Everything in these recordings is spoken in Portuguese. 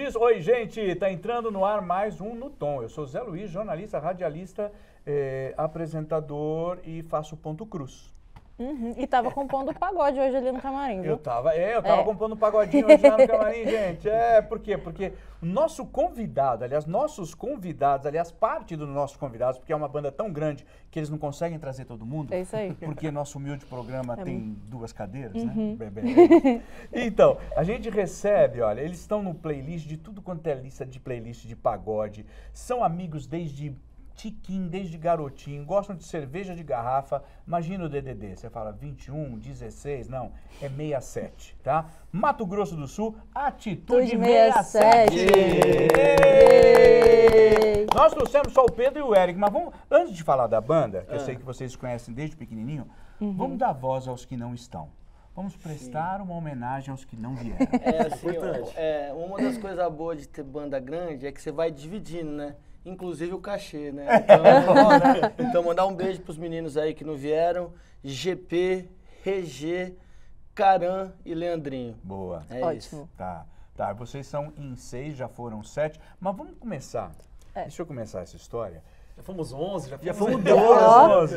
disso? Oi, gente, tá entrando no ar mais um No Tom. Eu sou Zé Luiz, jornalista, radialista, apresentador e faço ponto cruz. E tava compondo o pagode hoje ali no camarim, viu? Eu tava compondo um pagodinho hoje lá no camarim, gente. Por quê? Porque o nosso convidado, nossos convidados, parte dos nossos convidados, porque é uma banda tão grande que eles não conseguem trazer todo mundo. É isso aí. Porque nosso humilde programa tem 2 cadeiras, né? Bebê. Então, a gente recebe, olha, eles estão no playlist de tudo quanto é lista de playlist de pagode, são amigos desde tiquinho, desde garotinho, gostam de cerveja de garrafa. Imagina o DDD, você fala 21, 16, não, é 67, tá? Mato Grosso do Sul, Atitude 67. Nós trouxemos só o Pedro e o Eric, mas vamos, antes de falar da banda, que eu sei que vocês conhecem desde pequenininho, vamos dar voz aos que não estão. Vamos prestar uma homenagem aos que não vieram. Uma das coisas boas de ter banda grande é que você vai dividindo, né? Inclusive o cachê, né? Então mandar um beijo pros meninos aí que não vieram. GP, RG, Caran e Leandrinho. Boa. Ótimo. Isso. Tá, vocês são em 6, já foram 7, mas vamos começar. Deixa eu começar essa história. Já fomos 11, já fomos 12.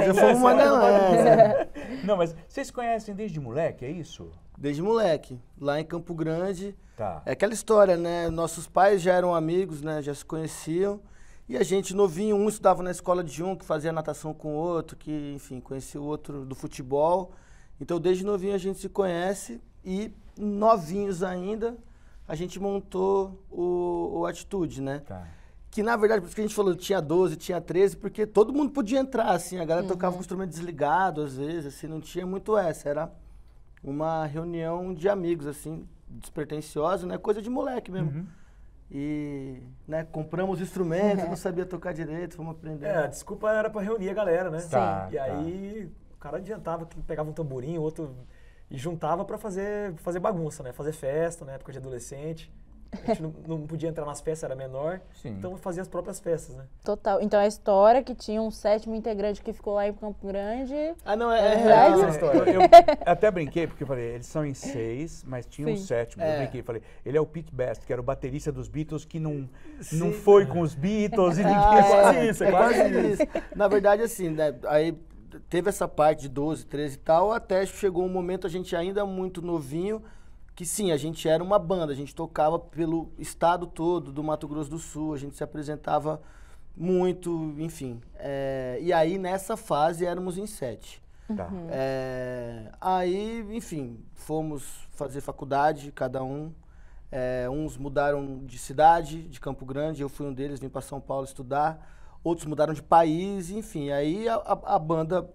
Já fomos uma galera. Não, mas vocês conhecem desde moleque, é isso? Desde moleque, lá em Campo Grande. Tá. É aquela história, né? Nossos pais já eram amigos, né? Já se conheciam. E a gente novinho, um estudava na escola de um, que fazia natação com o outro, que, enfim, conhecia o outro do futebol. Então, desde novinho a gente se conhece e novinhos ainda, a gente montou o Atitude, né? Tá. Que, na verdade, por isso que a gente falou, tinha 12, tinha 13, porque todo mundo podia entrar, assim. A galera tocava com o instrumento desligado, às vezes, assim, não tinha muito essa. Era uma reunião de amigos, assim, despretensiosa, né? Coisa de moleque mesmo. E, né, compramos instrumentos, não sabia tocar direito, fomos aprender. A desculpa era pra reunir a galera, né? Tá, e aí o cara adiantava, que pegava um tamborim, o outro... E juntava pra fazer bagunça, né? Fazer festa, na época de adolescente. A gente não podia entrar nas festas, era menor. Sim. Então fazia as próprias festas, né? Total. Então a história que tinha um 7º integrante que ficou lá em Campo Grande... Ah, não, é verdade? Essa história. Eu até brinquei, porque eu falei, eles são em 6, mas tinha um 7º. Eu brinquei, falei, ele é o Pete Best, que era o baterista dos Beatles, que não foi com os Beatles e ninguém... É quase isso. Na verdade, assim, né, aí teve essa parte de 12, 13 e tal, até chegou um momento, a gente ainda muito novinho, que sim, a gente era uma banda, a gente tocava pelo estado todo do Mato Grosso do Sul, a gente se apresentava muito, enfim. E aí, nessa fase, éramos em 7. Tá. Aí, enfim, fomos fazer faculdade, cada um. Uns mudaram de cidade, de Campo Grande, eu fui um deles, vim para São Paulo estudar. Outros mudaram de país, enfim. Aí a banda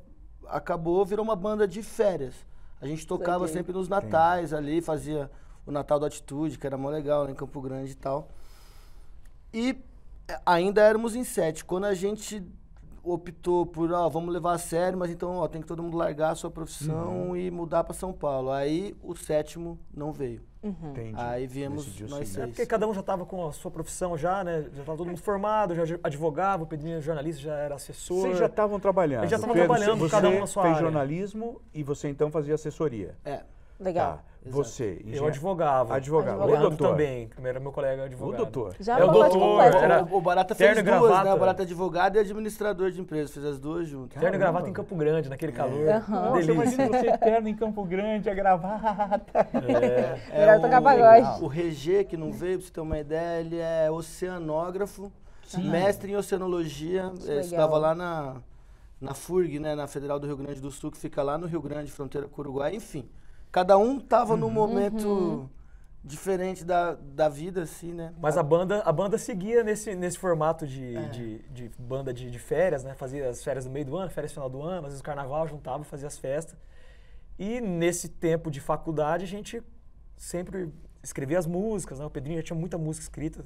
acabou, virou uma banda de férias. A gente tocava sempre nos natais ali, fazia o Natal da Atitude, que era mó legal, né, em Campo Grande e tal. E ainda éramos em 7. Quando a gente optou por, vamos levar a sério, mas então, tem que todo mundo largar a sua profissão e mudar para São Paulo. Aí o 7º não veio. Entendi. Aí viemos nós 6. Porque cada um já estava com a sua profissão já, né? Já estava todo mundo formado, já advogava, o Pedrinho jornalista, já era assessor. Vocês já estavam trabalhando. Eles já estavam trabalhando, cada um na sua área. Você fez jornalismo e você então fazia assessoria. Legal. Tá. Você, eu advogava. Advogava. O O Leandro doutor também, que era meu colega advogado. O doutor. Já é o doutor. O Barata fez terno e duas, gravata. né? O Barata é advogado e administrador de empresa, fez as duas juntas. Terno e gravata em Campo Grande, naquele calor. Nossa, imagina você terno em Campo Grande, a gravata. Melhor tocar pagode. O RG, que não veio, pra você ter uma ideia, ele é oceanógrafo, mestre em oceanologia. Estava lá na FURG, né? Na Federal do Rio Grande do Sul, que fica lá no Rio Grande, fronteira com o Uruguai, enfim. Cada um tava num momento diferente da vida, assim, né? Mas a banda seguia nesse formato de banda de férias, né? Fazia as férias no meio do ano, férias no final do ano, às vezes o carnaval juntava, fazia as festas. E nesse tempo de faculdade a gente sempre escrevia as músicas, né? O Pedrinho já tinha muita música escrita.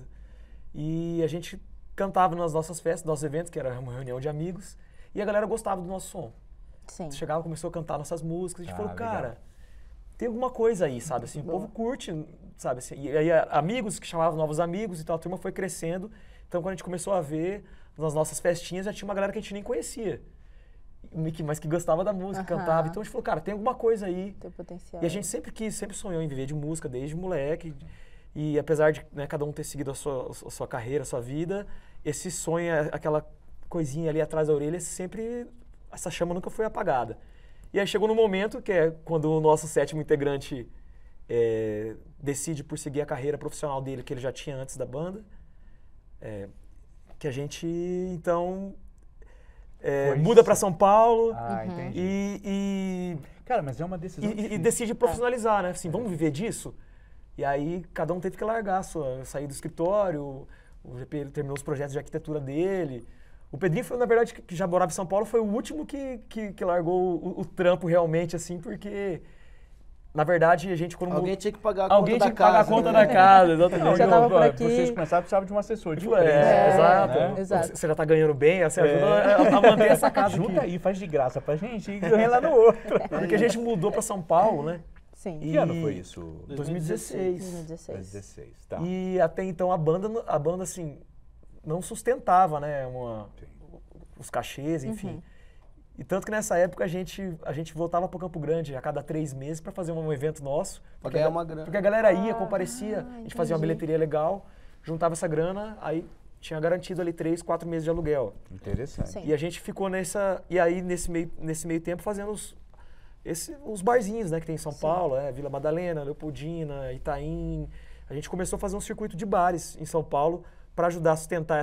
E a gente cantava nas nossas festas, nos nossos eventos, que era uma reunião de amigos, e a galera gostava do nosso som. Sim. Chegava, começou a cantar nossas músicas, a gente falou, legal. cara, tem alguma coisa aí, sabe? Assim, o povo curte, sabe? Assim, e aí amigos que chamavam novos amigos, então a turma foi crescendo. Então quando a gente começou a ver nas nossas festinhas, já tinha uma galera que a gente nem conhecia, mas que gostava da música, cantava. Então a gente falou, cara, tem alguma coisa aí. Tem potencial. E a gente sempre sonhou em viver de música, desde moleque. E apesar de, né, cada um ter seguido a sua carreira, a sua vida, esse sonho, aquela coisinha ali atrás da orelha, sempre, essa chama nunca foi apagada. E aí chegou no momento, que é quando o nosso 7º integrante decide por seguir a carreira profissional dele, que ele já tinha antes da banda, que a gente, então, muda para São Paulo. Entendi. Cara, mas é uma decisão e decide profissionalizar, né? Assim, vamos viver disso? E aí cada um teve que largar, sair do escritório, o GP ele terminou os projetos de arquitetura dele. O Pedrinho foi, na verdade, que já morava em São Paulo, foi o último que largou o trampo realmente, assim, porque, na verdade, a gente quando... Alguém tinha que pagar a conta da casa. Alguém tinha que pagar a conta da casa, exatamente. Já tava por aqui. Vocês começaram, precisavam de um assessor de exato. Né? Exato. Você já tá ganhando bem, você ajuda a manter essa casa aqui. Junta aí, faz de graça pra gente e ganha lá no outro. Porque a gente mudou pra São Paulo, né? Sim. Que ano foi isso? 2016. 2016, tá. E até então a banda assim, não sustentava, né, os cachês, enfim. E tanto que nessa época a gente voltava para Campo Grande a cada 3 meses para fazer um evento nosso. Pra ganhar uma grana. Porque a galera ia, comparecia, a gente fazia uma entendi. bilheteria legal, juntava essa grana, aí tinha garantido ali 3, 4 meses de aluguel. Interessante. Sim. E a gente ficou e aí nesse meio tempo fazendo os barzinhos, né, que tem em São Paulo, Vila Madalena, Leopoldina, Itaim. A gente começou a fazer um circuito de bares em São Paulo para ajudar a sustentar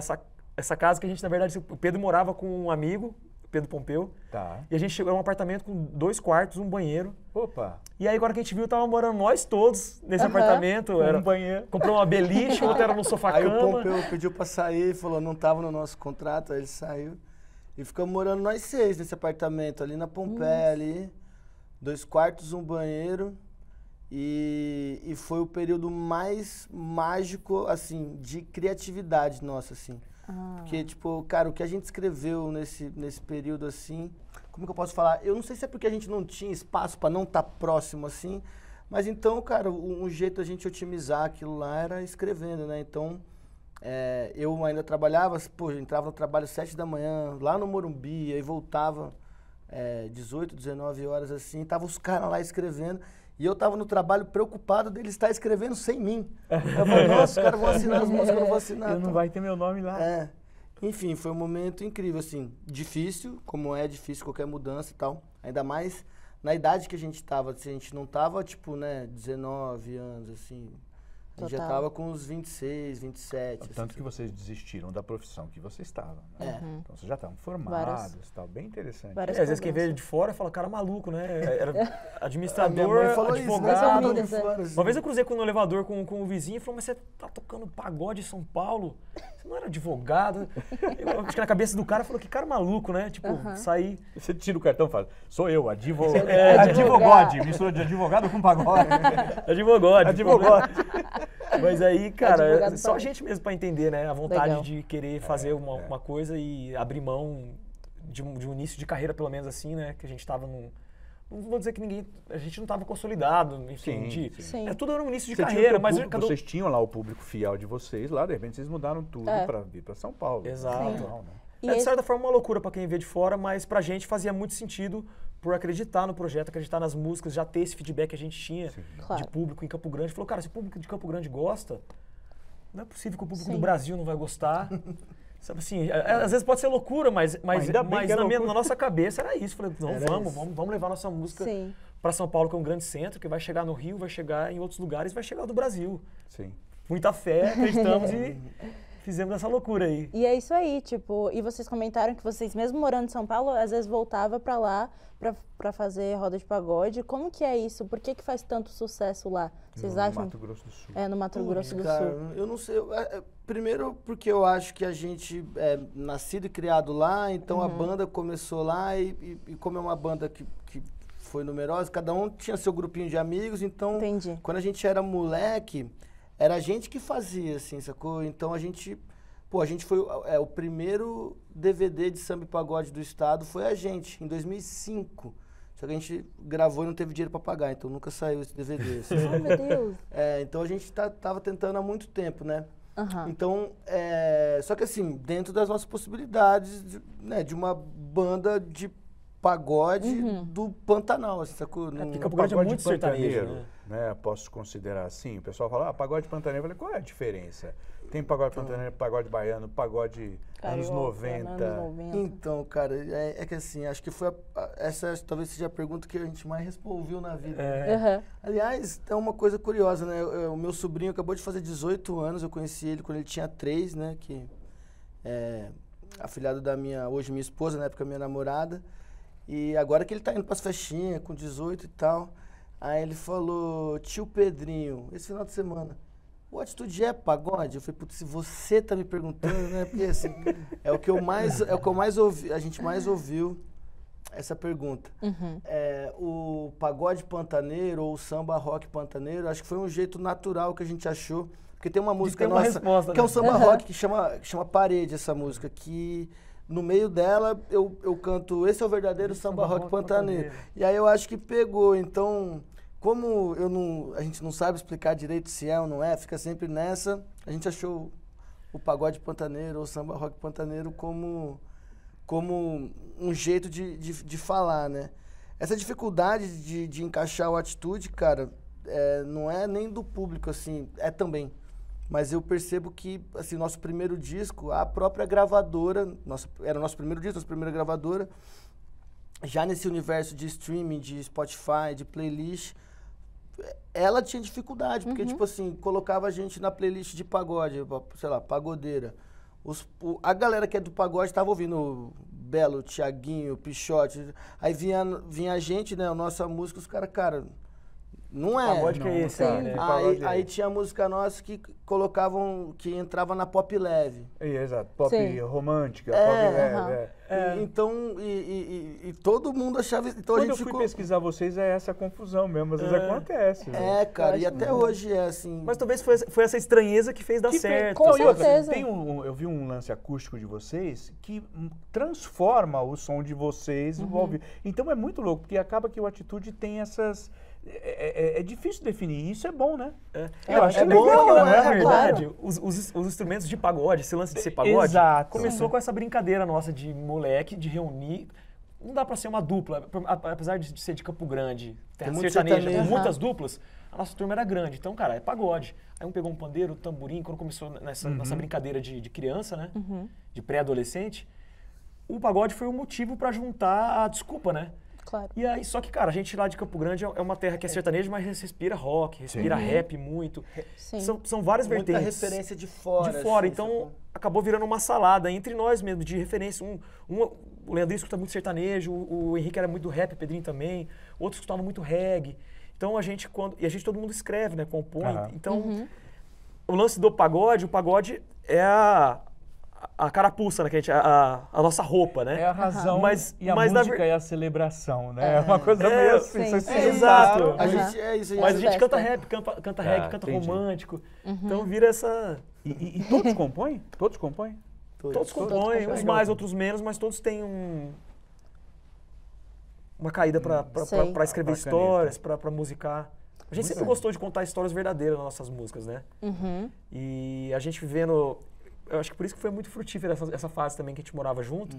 essa casa que a gente, na verdade, o Pedro morava com um amigo, o Pedro Pompeu. Tá. E a gente chegou a um apartamento com 2 quartos, um banheiro. Opa! E aí agora que a gente viu, tava morando nós todos nesse apartamento. Era um banheiro. Comprou uma beliche, o outro era no Aí o sofá-cama. Pompeu pediu pra sair, falou, não tava no nosso contrato, aí ele saiu. E ficamos morando nós 6 nesse apartamento, ali na Pompeia, ali. 2 quartos, um banheiro. E foi o período mais mágico, assim, de criatividade nossa, assim. Porque, tipo, cara, o que a gente escreveu nesse período, assim, como que eu posso falar? Eu não sei se é porque a gente não tinha espaço pra não estar próximo, assim, mas então, cara, um jeito da gente otimizar aquilo lá era escrevendo, né? Então, eu ainda trabalhava, pô, entrava no trabalho às 7 da manhã, lá no Morumbi, aí voltava 18, 19 horas, assim, tava os caras lá escrevendo. E eu tava no trabalho preocupado deles estar escrevendo sem mim. Eu falei, nossa, os caras vão assinar as músicas, eu não vou assinar. Não vai ter meu nome lá. Enfim, foi um momento incrível, assim, difícil, como é difícil qualquer mudança e tal. Ainda mais na idade que a gente tava, assim, a gente não tava, tipo, né, 19 anos, assim. A gente já tava com uns 26, 27. Tanto assim. que vocês desistiram da profissão que você estava. Né? Então vocês já estavam formados e tal. Bem interessante. Às vezes quem veio de fora fala, cara maluco, né? Era administrador, A minha mãe falou advogado. Isso, né? Uma vez eu cruzei no elevador com o vizinho e falou, mas você tá tocando pagode em São Paulo? Você não era advogado? Eu acho que na cabeça do cara falou, que cara maluco, né? Tipo, sair... Você tira o cartão e fala, sou eu, advogode. Mistura de advogado com pagode. Advogode. Mas aí, cara, Advogado só a gente mesmo pra entender, né? A vontade Legal. de querer fazer uma coisa e abrir mão de um início de carreira, pelo menos assim, né? Que a gente tava num... Não vou dizer que a gente não tava consolidado, enfim. Sim. Tudo era um início de Você carreira, tinha mas... vocês tinham lá o público fiel de vocês, lá de repente vocês mudaram tudo pra vir pra São Paulo. Exato. Normal, né? E De certa forma uma loucura pra quem vê de fora, mas pra gente fazia muito sentido por acreditar no projeto, acreditar nas músicas, já ter esse feedback que a gente tinha Claro. de público em Campo Grande. Falou, cara, se o público de Campo Grande gosta, não é possível que o público Sim. do Brasil não vai gostar. Sabe assim, às vezes pode ser loucura, mas ainda bem que é loucura. na nossa cabeça era isso. Falei, não, vamos levar nossa música Sim. pra São Paulo, que é um grande centro, que vai chegar no Rio, vai chegar em outros lugares, vai chegar do Brasil. Sim. Muita fé, acreditamos e fizemos essa loucura aí. E é isso aí, tipo, e vocês comentaram que vocês, mesmo morando em São Paulo, às vezes voltava pra lá pra fazer roda de pagode. Como que é isso? Por que faz tanto sucesso lá? Vocês No acham? Mato Grosso do Sul. No Mato Grosso do Cara, Sul. eu não sei. Primeiro porque eu acho que a gente é nascido e criado lá, então a banda começou lá e como é uma banda que foi numerosa, cada um tinha seu grupinho de amigos, então Entendi. quando a gente era moleque, era a gente que fazia, assim, sacou? Então a gente foi o primeiro DVD de samba e pagode do estado, foi a gente, em 2005. Só que a gente gravou e não teve dinheiro pra pagar, então nunca saiu esse DVD. Assim. Oh, meu Deus. Então a gente tava tentando há muito tempo, né? Aham. Então, só que assim, dentro das nossas possibilidades, de uma banda de pagode do Pantanal, assim, sacou? Porque Campo Grande é muito sertanejo, né? né? Posso considerar assim. O pessoal fala, pagode pantaneiro. Eu falei, qual é a diferença? Tem pagode pantaneiro, pagode baiano, pagode anos 90. Então, cara, é que assim, acho que foi essa talvez seja a pergunta que a gente mais ouviu na vida. Aliás, é uma coisa curiosa, né? O meu sobrinho acabou de fazer 18 anos, eu conheci ele quando ele tinha 3, né? Que é afilhado da hoje minha esposa, na época minha namorada. E agora que ele tá indo pras festinhas, com 18 e tal. Aí ele falou, tio Pedrinho, esse final de semana, o Atitude é pagode? Eu falei, putz, se você tá me perguntando, né? Porque assim, é o que eu mais ouvi, a gente mais ouviu essa pergunta. O pagode pantaneiro ou o samba rock pantaneiro, acho que foi um jeito natural que a gente achou. Porque tem uma música nossa, resposta, que é um samba rock que chama Parede, essa música, que no meio dela eu canto Esse é o verdadeiro samba rock pantaneiro. E aí eu acho que pegou, então... Como a gente não sabe explicar direito se é ou não é, fica sempre nessa, a gente achou o pagode pantaneiro ou o samba rock pantaneiro como um jeito de falar, né? Essa dificuldade de encaixar o Atitude, cara, não é nem do público, assim, é também. Mas eu percebo que, assim, nosso primeiro disco, a própria gravadora, era o nosso primeiro disco, nossa primeira gravadora, já nesse universo de streaming, de Spotify, de playlist, ela tinha dificuldade, porque, tipo assim, colocava a gente na playlist de pagode, sei lá, pagodeira. A galera que é do pagode tava ouvindo Belo, Thiaguinho, Pichote. Aí vinha a gente, né, a nossa música, os caras, cara, não é. Pagode que é esse, né? Aí tinha música nossa que colocavam, que entrava na pop leve. Exato, pop romântica, pop leve. Então, todo mundo achava... Então Quando eu fui pesquisar vocês, é essa confusão mesmo, às vezes acontece. Cara, e até hoje é assim... Mas talvez foi essa estranheza que fez dar certo. Com certeza. Eu vi um lance acústico de vocês que transforma o som de vocês. Então é muito louco, porque acaba que o Atitude tem essas... É difícil definir, isso é bom, né? Eu acho legal, né? Na verdade, os instrumentos de pagode, esse lance de ser pagode, começou com essa brincadeira nossa de moleque, de reunir. Não dá pra ser uma dupla, apesar de ser de Campo Grande, terra sertaneja, com muitas duplas, a nossa turma era grande. Então, cara, é pagode. Aí um pegou um pandeiro, um tamborim, quando começou nessa brincadeira de criança, né? De pré-adolescente, o pagode foi o motivo pra juntar a desculpa, né? Claro. E aí, só que, cara, a gente lá de Campo Grande é uma terra que é sertaneja, mas respira rock, respira rap muito. São várias vertentes. Muita referência de fora. Assim, então, acabou virando uma salada entre nós mesmo, de referência. O Leandrinho escuta muito sertanejo, o Henrique era muito do rap, o Pedrinho também. Outros escutavam muito reggae. Então, todo mundo escreve, né, compõe. Então, o lance do pagode, o pagode é a carapuça, né? Que a nossa roupa, né? É a razão e a mas música é a celebração, né? É uma coisa meio assim. Exato. Mas a gente canta rap, canta reggae, canta romântico. Então vira essa... E todos compõem? Todos compõem? Todos compõem, uns mais, outros menos, mas todos têm uma caída pra escrever histórias, pra musicar. A gente sempre gostou de contar histórias verdadeiras nas nossas músicas, né? E a gente vivendo... Eu acho que por isso que foi muito frutífera essa fase também que a gente morava junto,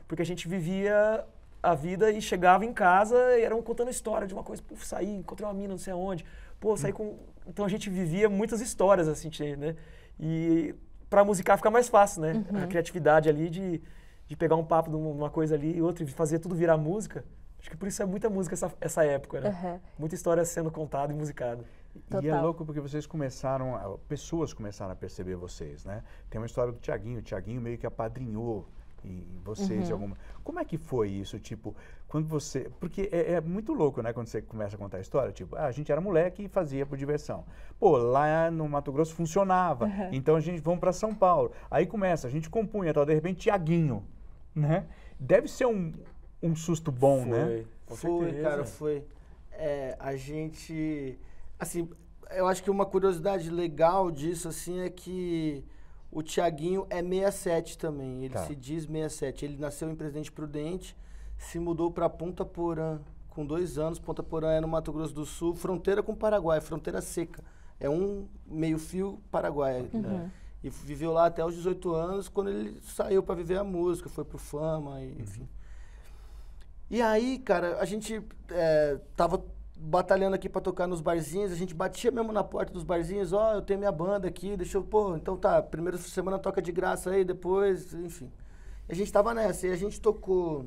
porque a gente vivia a vida e chegava em casa e eram contando história de uma coisa, pô, saí, encontrei uma mina não sei aonde, pô, saí com... Então a gente vivia muitas histórias, assim, né? E pra musicar fica mais fácil, né? A criatividade ali de pegar um papo de uma coisa ali e outra e fazer tudo virar música. Acho que por isso é muita música essa época, né? Muita história sendo contada e musicada. Total. E é louco porque pessoas começaram a perceber vocês, né? Tem uma história do Thiaguinho, o Thiaguinho meio que apadrinhou e vocês alguma... Como é que foi isso, tipo, quando você... Porque é muito louco, né, quando você começa a contar a história, tipo, a gente era moleque e fazia por diversão. Pô, lá no Mato Grosso funcionava, então a gente vamos para São Paulo. Aí começa, a gente compunha, tal, de repente Thiaguinho, né? Deve ser um susto bom, né? Foi, cara, foi. A gente... Assim, eu acho que uma curiosidade legal disso, assim, é que o Thiaguinho é 67 também. Ele se diz 67. Ele nasceu em Presidente Prudente, se mudou para Ponta Porã com 2 anos. Ponta Porã é no Mato Grosso do Sul, fronteira com o Paraguai, fronteira seca. É um meio-fio Paraguai. Né? E viveu lá até os 18 anos, quando ele saiu para viver a música, foi pro Fama, enfim. E aí, cara, a gente tava batalhando aqui pra tocar nos barzinhos, a gente batia mesmo na porta dos barzinhos, ó, eu tenho minha banda aqui, deixa eu, pô, então tá, primeira semana toca de graça aí, depois, enfim. E a gente tava nessa, e a gente tocou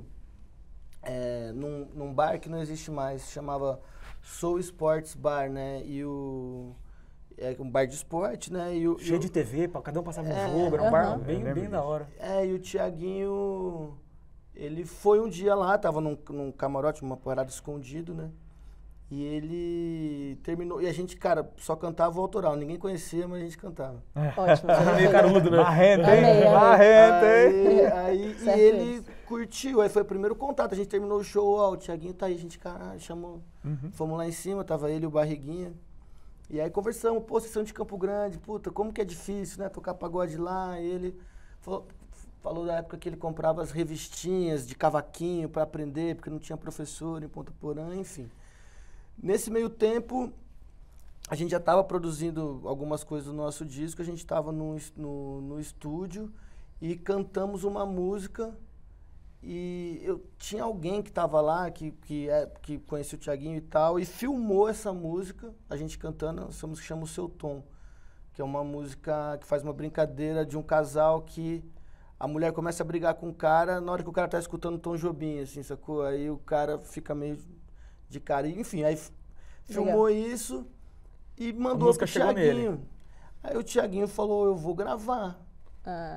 num bar que não existe mais, chamava Soul Sports Bar, né, e um bar de esporte, né, Cheio de TV, cada um passava um jogo, era um bar bem da hora. E o Thiaguinho, ele foi um dia lá, tava num camarote, uma parada escondido, né, e ele terminou, e a gente, cara, só cantava o autoral, ninguém conhecia, mas a gente cantava. Ótimo. Meio carudo, né? Marrento, Amei, hein? amei. Marrento, hein? E ele curtiu, aí foi o primeiro contato, a gente terminou o show, ó, o Thiaguinho tá aí, a gente, caralho, chamou, fomos lá em cima, tava ele e o Barriguinha, e aí conversamos, pô, vocês são de Campo Grande, puta, como que é difícil, né, tocar pagode lá, e ele falou da época que ele comprava as revistinhas de cavaquinho pra aprender, porque não tinha professor em Ponta Porã, enfim. Nesse meio tempo, a gente já estava produzindo algumas coisas do nosso disco, a gente estava no estúdio e cantamos uma música e eu tinha alguém que estava lá, que conhecia o Thiaguinho e tal, e filmou essa música, a gente cantando, essa música chama O Seu Tom, que é uma música que faz uma brincadeira de um casal que a mulher começa a brigar com o cara, na hora que o cara tá escutando Tom Jobim, assim, sacou? Aí o cara fica meio de cara, enfim, aí filmou isso e mandou pro Thiaguinho. Aí o Thiaguinho falou, eu vou gravar.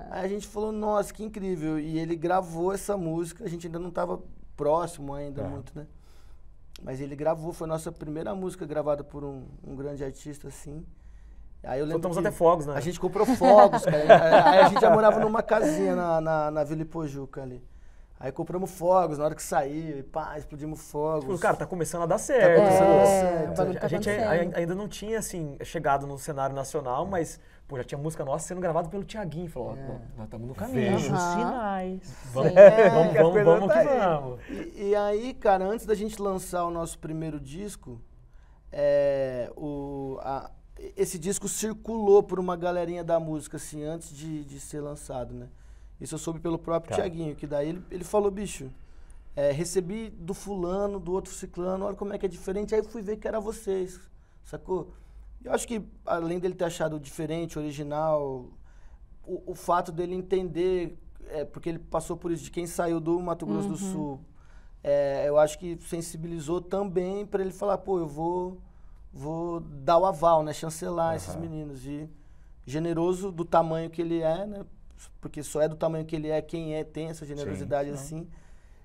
Aí a gente falou, nossa, que incrível. E ele gravou essa música, a gente ainda não tava próximo ainda muito, né? Mas ele gravou, foi a nossa primeira música gravada por um grande artista, assim. Aí eu lembro Soltamos até fogos, né? A gente comprou fogos, cara. Aí a gente já morava numa casinha na Vila Ipojuca ali. Aí compramos fogos na hora que saiu, e pá, explodimos fogos. Tipo, cara, tá começando a dar certo. Tá começando a dar certo. A gente ainda não tinha, assim, chegado no cenário nacional, mas, pô, já tinha música nossa sendo gravada pelo Thiaguinho. Falou, ó, nós estamos no caminho. Vejo os sinais. Vamos que vamos. E aí, cara, antes da gente lançar o nosso primeiro disco, esse disco circulou por uma galerinha da música, assim, antes de ser lançado, né? Isso eu soube pelo próprio Thiaguinho, que daí ele falou, bicho, recebi do fulano, do outro ciclano, olha como é que é diferente, aí eu fui ver que era vocês, sacou? Eu acho que, além dele ter achado diferente, original, o fato dele entender, porque ele passou por isso, de quem saiu do Mato Grosso do Sul, eu acho que sensibilizou também para ele falar, pô, eu vou dar o aval, né, chancelar esses meninos, e generoso do tamanho que ele é, né, porque só é do tamanho que ele é quem tem essa generosidade assim,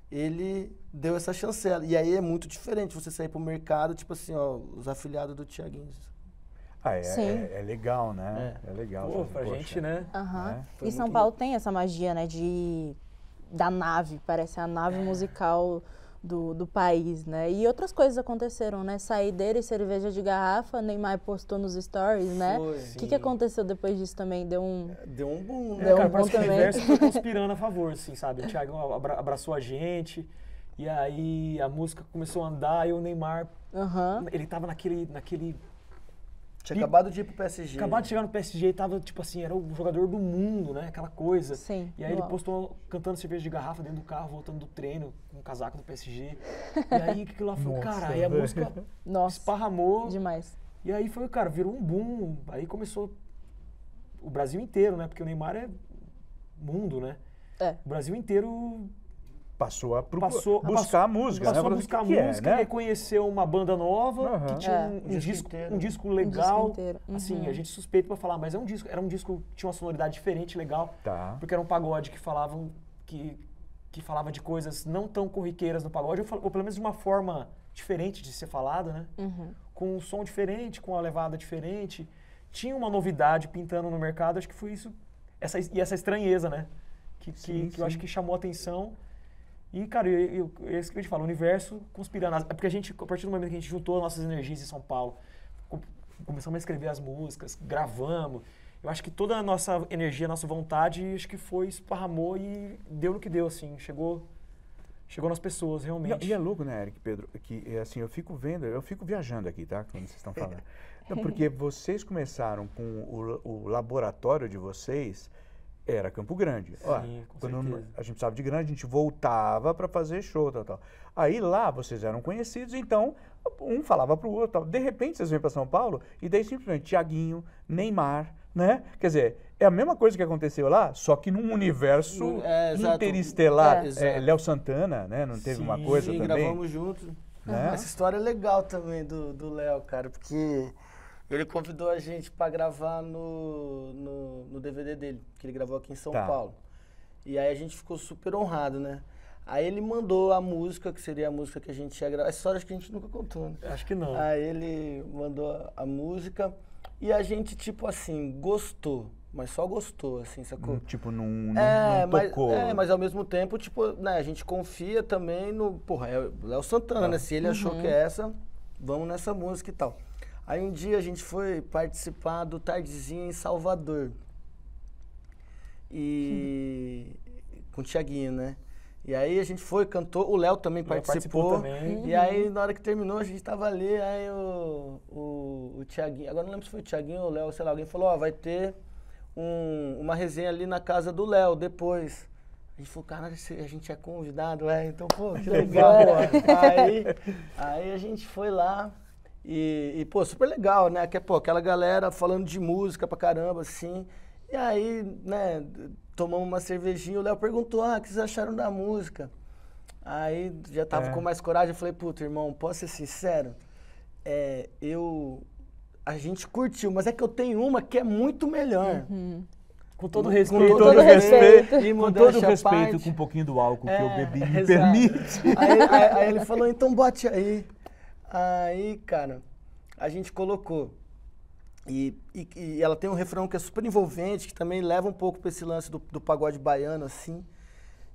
ele deu essa chancela. E aí é muito diferente você sair pro mercado, tipo assim, ó, os afiliados do Thiaguinho. É legal, né? É legal. Pô, pra gente, né? E São Paulo tem essa magia, né, da nave, parece a nave musical do país, né? E outras coisas aconteceram, né? Saideira e cerveja de garrafa, Neymar postou nos stories, né? O que aconteceu depois disso também? Deu um boom, né? Deu um boom também. O universo foi conspirando a favor, assim, sabe? O Thiago abraçou a gente, e aí a música começou a andar, e o Neymar, ele tava naquele... Tinha acabado de ir pro PSG. Acabado de chegar no PSG e tava, tipo assim, era o jogador do mundo, né? Aquela coisa. Sim. E aí ele postou cantando cerveja de garrafa dentro do carro, voltando do treino, com o casaco do PSG. E aí aquilo lá foi, cara, aí a música esparramou. Demais. E aí foi, cara, virou um boom. Aí começou o Brasil inteiro, né? Porque o Neymar é mundo, né? O Brasil inteiro... Passou a buscar a música, Passou a buscar a música, reconheceu uma banda nova, que tinha um disco legal. Assim, a gente suspeita pra falar, mas era um disco que tinha uma sonoridade diferente, legal. Porque era um pagode que falava de coisas não tão corriqueiras no pagode, ou pelo menos de uma forma diferente de ser falada, né? Com um som diferente, com uma levada diferente. Tinha uma novidade pintando no mercado, acho que foi isso, essa estranheza, né? Que eu acho que chamou a atenção. E, cara, é isso que a gente fala, o universo conspirando. É porque a partir do momento que a gente juntou nossas energias em São Paulo, começamos a escrever as músicas, gravamos. Eu acho que toda a nossa energia, a nossa vontade, acho que esparramou e deu no que deu, assim. Chegou nas pessoas, realmente. E é louco, né, Eric, Pedro, que assim, eu fico viajando aqui, tá? Quando vocês estão falando. Não, porque vocês começaram com o laboratório de vocês era Campo Grande. Ó, com quando certeza. a gente precisava de grana, a gente voltava para fazer show, tal. Aí lá vocês eram conhecidos, então um falava pro outro, tal. De repente vocês vêm para São Paulo e daí simplesmente Thiaguinho, Neymar, né? Quer dizer, é a mesma coisa que aconteceu lá, só que num universo exato. interestelar. Exato. Léo Santana, né? Não teve uma coisa Sim, também? gravamos juntos. Né? Essa história é legal também do Léo, cara, porque ele convidou a gente pra gravar no DVD dele, que ele gravou aqui em São Paulo. E aí a gente ficou super honrado, né? Aí ele mandou a música, que seria a música que a gente ia gravar. Essa história acho que a gente nunca contou, né? Acho que não. Aí ele mandou a música e a gente, tipo assim, gostou. Mas só gostou, assim, sacou? Tipo, não mas, tocou. mas ao mesmo tempo, tipo, né, a gente confia também no... Porra, é o Léo Santana, né? Se ele achou que é essa, vamos nessa música e tal. Aí um dia a gente foi participar do Tardezinha em Salvador. E... com o Thiaguinho, né? E aí a gente foi, cantou, o Léo também participou. Também. E aí na hora que terminou a gente tava ali, aí o Thiaguinho, agora não lembro se foi o Thiaguinho ou o Léo, sei lá, alguém falou, ó, vai ter uma resenha ali na casa do Léo depois. A gente falou, caralho, a gente é convidado, então, pô, que legal. aí a gente foi lá e, pô, super legal, né? Que, pô, aquela galera falando de música pra caramba, assim. E aí, né, tomamos uma cervejinha, o Léo perguntou, o que vocês acharam da música? Aí já tava com mais coragem, eu falei, puta, irmão, posso ser sincero? A gente curtiu, mas é que eu tenho uma que é muito melhor. Com todo respeito. Com todo respeito, com todo respeito, com um pouquinho do álcool que eu bebi me permite. Aí ele falou, então bote aí. Aí, cara, a gente colocou. E ela tem um refrão que é super envolvente, que também leva um pouco pra esse lance do pagode baiano, assim.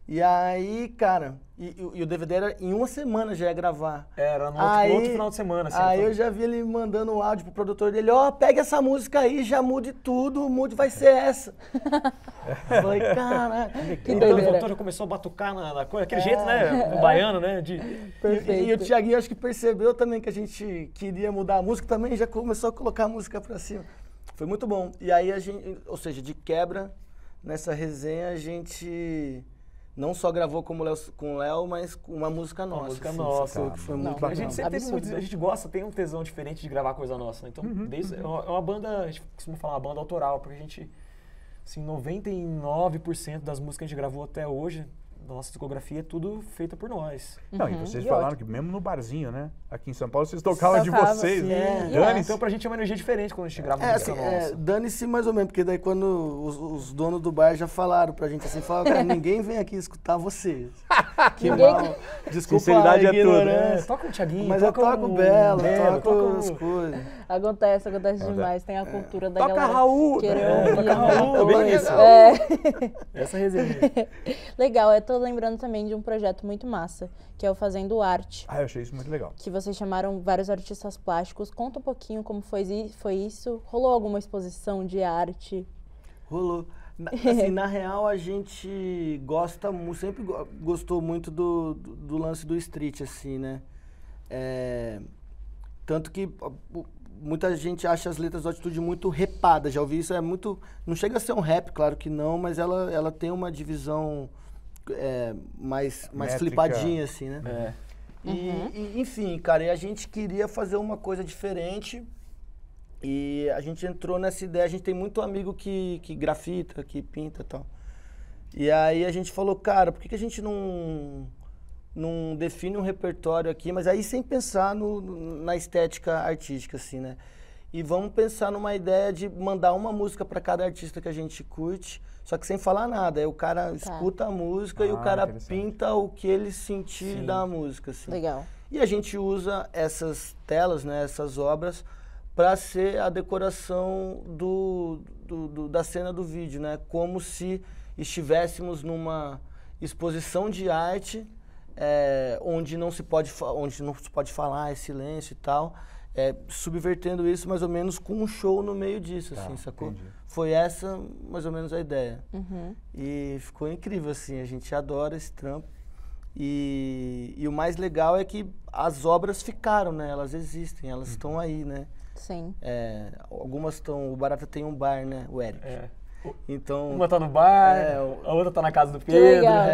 E aí, cara, e o DVD era em uma semana já ia gravar. Era no outro final de semana, assim. Aí eu já vi ele mandando um áudio pro produtor dele, pega essa música aí, já mude tudo, vai ser essa. Falei, caraca. Que então o produtor já começou a batucar na coisa, aquele jeito, né, o baiano, né, E o Thiaguinho acho que percebeu também que a gente queria mudar a música, também já começou a colocar a música pra cima. Foi muito bom. E aí a gente, ou seja, de quebra, nessa resenha a gente... Não só gravou com o Léo, mas com uma música nossa. Uma música nossa. Que foi muito bacana. A gente sempre teve muito, a gente gosta, tem um tesão diferente de gravar coisa nossa, né? Então, é uma banda, a gente costuma falar, uma banda autoral, porque a gente, assim, 99% das músicas que a gente gravou até hoje, da nossa discografia, é tudo feita por nós. Não, e vocês falaram que mesmo no barzinho, né? Aqui em São Paulo, vocês tocavam de vocês. Dane-se. Então, pra gente é uma energia diferente quando a gente grava música nossa. Dane-se mais ou menos, porque daí quando os donos do bar já falaram pra gente assim, falaram, cara, ninguém vem aqui escutar vocês. Que mal. Desculpa sinceridade a ignorância. Toca o Thiaguinho, mas eu toco Belo, toco as coisas. Acontece demais. Tem a cultura da toca galera Raul! querer Toca Raul, bem isso. Essa resenha. Legal, eu tô lembrando também de um projeto muito massa, que é o Fazendo Arte. Eu achei isso muito legal. Que vocês chamaram vários artistas plásticos. Conta um pouquinho como foi isso. Rolou alguma exposição de arte? Rolou. Assim, na real, a gente gosta muito, sempre gostou muito do lance do street, assim, né? Tanto que muita gente acha as letras do Atitude muito repadas. Já ouvi isso, não chega a ser um rap, claro que não, mas ela tem uma divisão mais flipadinha, assim, né? Enfim, cara, e a gente queria fazer uma coisa diferente e a gente entrou nessa ideia. A gente tem muito amigo que grafita, que pinta e tal. E aí a gente falou, cara, por que a gente não define um repertório aqui, mas aí sem pensar na estética artística, assim, né? E vamos pensar numa ideia de mandar uma música para cada artista que a gente curte, só que sem falar nada. Aí o cara escuta a música e o cara pinta o que ele sentir da música, assim. Legal. E a gente usa essas telas, né, essas obras, para ser a decoração da cena do vídeo, né? Como se estivéssemos numa exposição de arte onde não se pode falar, é silêncio e tal, subvertendo isso mais ou menos com um show no meio disso, assim, sacou? Entendi. Foi essa mais ou menos a ideia. E ficou incrível, assim, a gente adora esse trampo. E o mais legal é que as obras ficaram, né? Elas existem, elas estão aí, né? Sim. Algumas estão... O Barata tem um bar, né? O Eric. Então... Uma tá no bar, a outra tá na casa do Pedro. legal.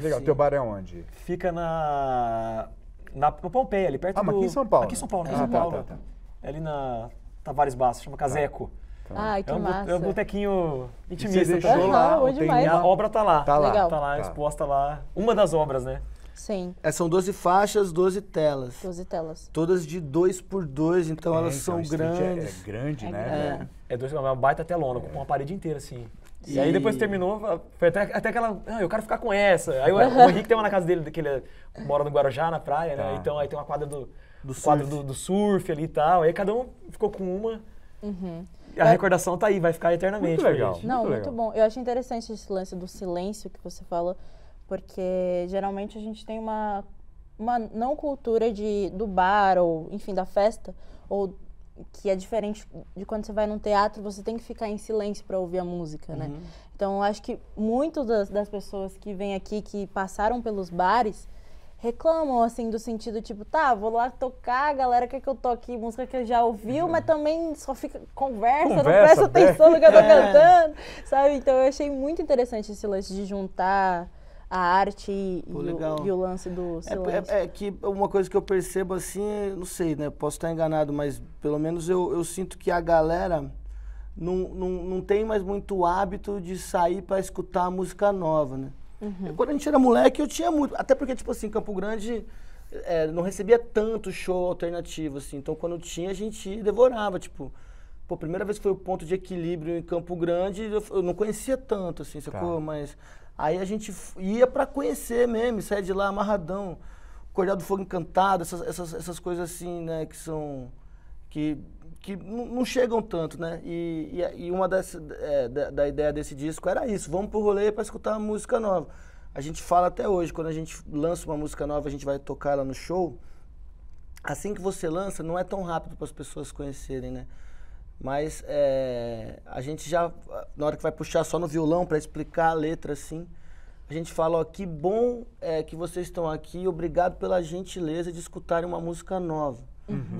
Legal. sim. Teu bar é onde? Fica no Pompeia, ali perto do... mas aqui em São Paulo. Aqui em São Paulo, aqui em Ah, São tá, Paulo. tá. É ali na Tavares Basso, chama Caseco. Ai, que massa. É um botequinho Você intimista. deixou também. lá, bom tem demais. E a obra tá lá. Tá lá. Legal. Tá lá, Tá. exposta lá. Uma das obras, né? Sim, São 12 faixas, 12 telas. 12 telas. Todas de 2x2, então elas são street grandes. É grande, É né? É uma baita telona, com uma parede inteira, assim. E E- aí depois terminou, foi até aquela, eu quero ficar com essa. Aí o Henrique tem uma na casa dele, que ele mora no Guarujá, na praia, né? Tá. Então aí tem uma quadra do surf. quadro do surf ali e tal. Aí cada um ficou com uma. E a recordação tá aí, vai ficar eternamente. Muito pra legal. gente. Não, Muito muito legal. bom. Eu acho interessante esse lance do silêncio que você fala, porque geralmente a gente tem uma não cultura do bar, ou enfim, da festa, ou que é diferente de quando você vai num teatro, você tem que ficar em silêncio para ouvir a música, né? Então, eu acho que muitas das pessoas que vêm aqui, que passaram pelos bares, reclamam, assim, do sentido, tipo, tá, vou lá tocar, a galera quer que eu toque música que já ouviu, mas também só fica, conversa, não presta atenção no que eu tô cantando, sabe? Então, eu achei muito interessante esse lance de juntar a arte Pô, legal. e o lance do silêncio. É que uma coisa que eu percebo assim, não sei, né? Posso estar enganado, mas pelo menos eu sinto que a galera não tem mais muito hábito de sair para escutar música nova, né? Quando a gente era moleque, eu tinha muito. Até porque, tipo assim, Campo Grande não recebia tanto show alternativo, assim. Então, quando tinha, a gente devorava, tipo. Pô, primeira vez que foi o ponto de equilíbrio em Campo Grande, eu não conhecia tanto, assim, sacou? Tá. Mas aí a gente ia pra conhecer mesmo, sair de lá amarradão. Cordeiro do Fogo Encantado, essas coisas assim, né, que são... que não chegam tanto, né? E uma da ideia desse disco era isso, vamos pro rolê pra escutar música nova. A gente fala até hoje, quando a gente lança uma música nova, a gente vai tocar ela no show, assim que você lança, não é tão rápido para as pessoas conhecerem, né? Mas a gente já, na hora que vai puxar só no violão para explicar a letra, assim, a gente fala, ó, que bom que vocês estão aqui, obrigado pela gentileza de escutarem uma música nova.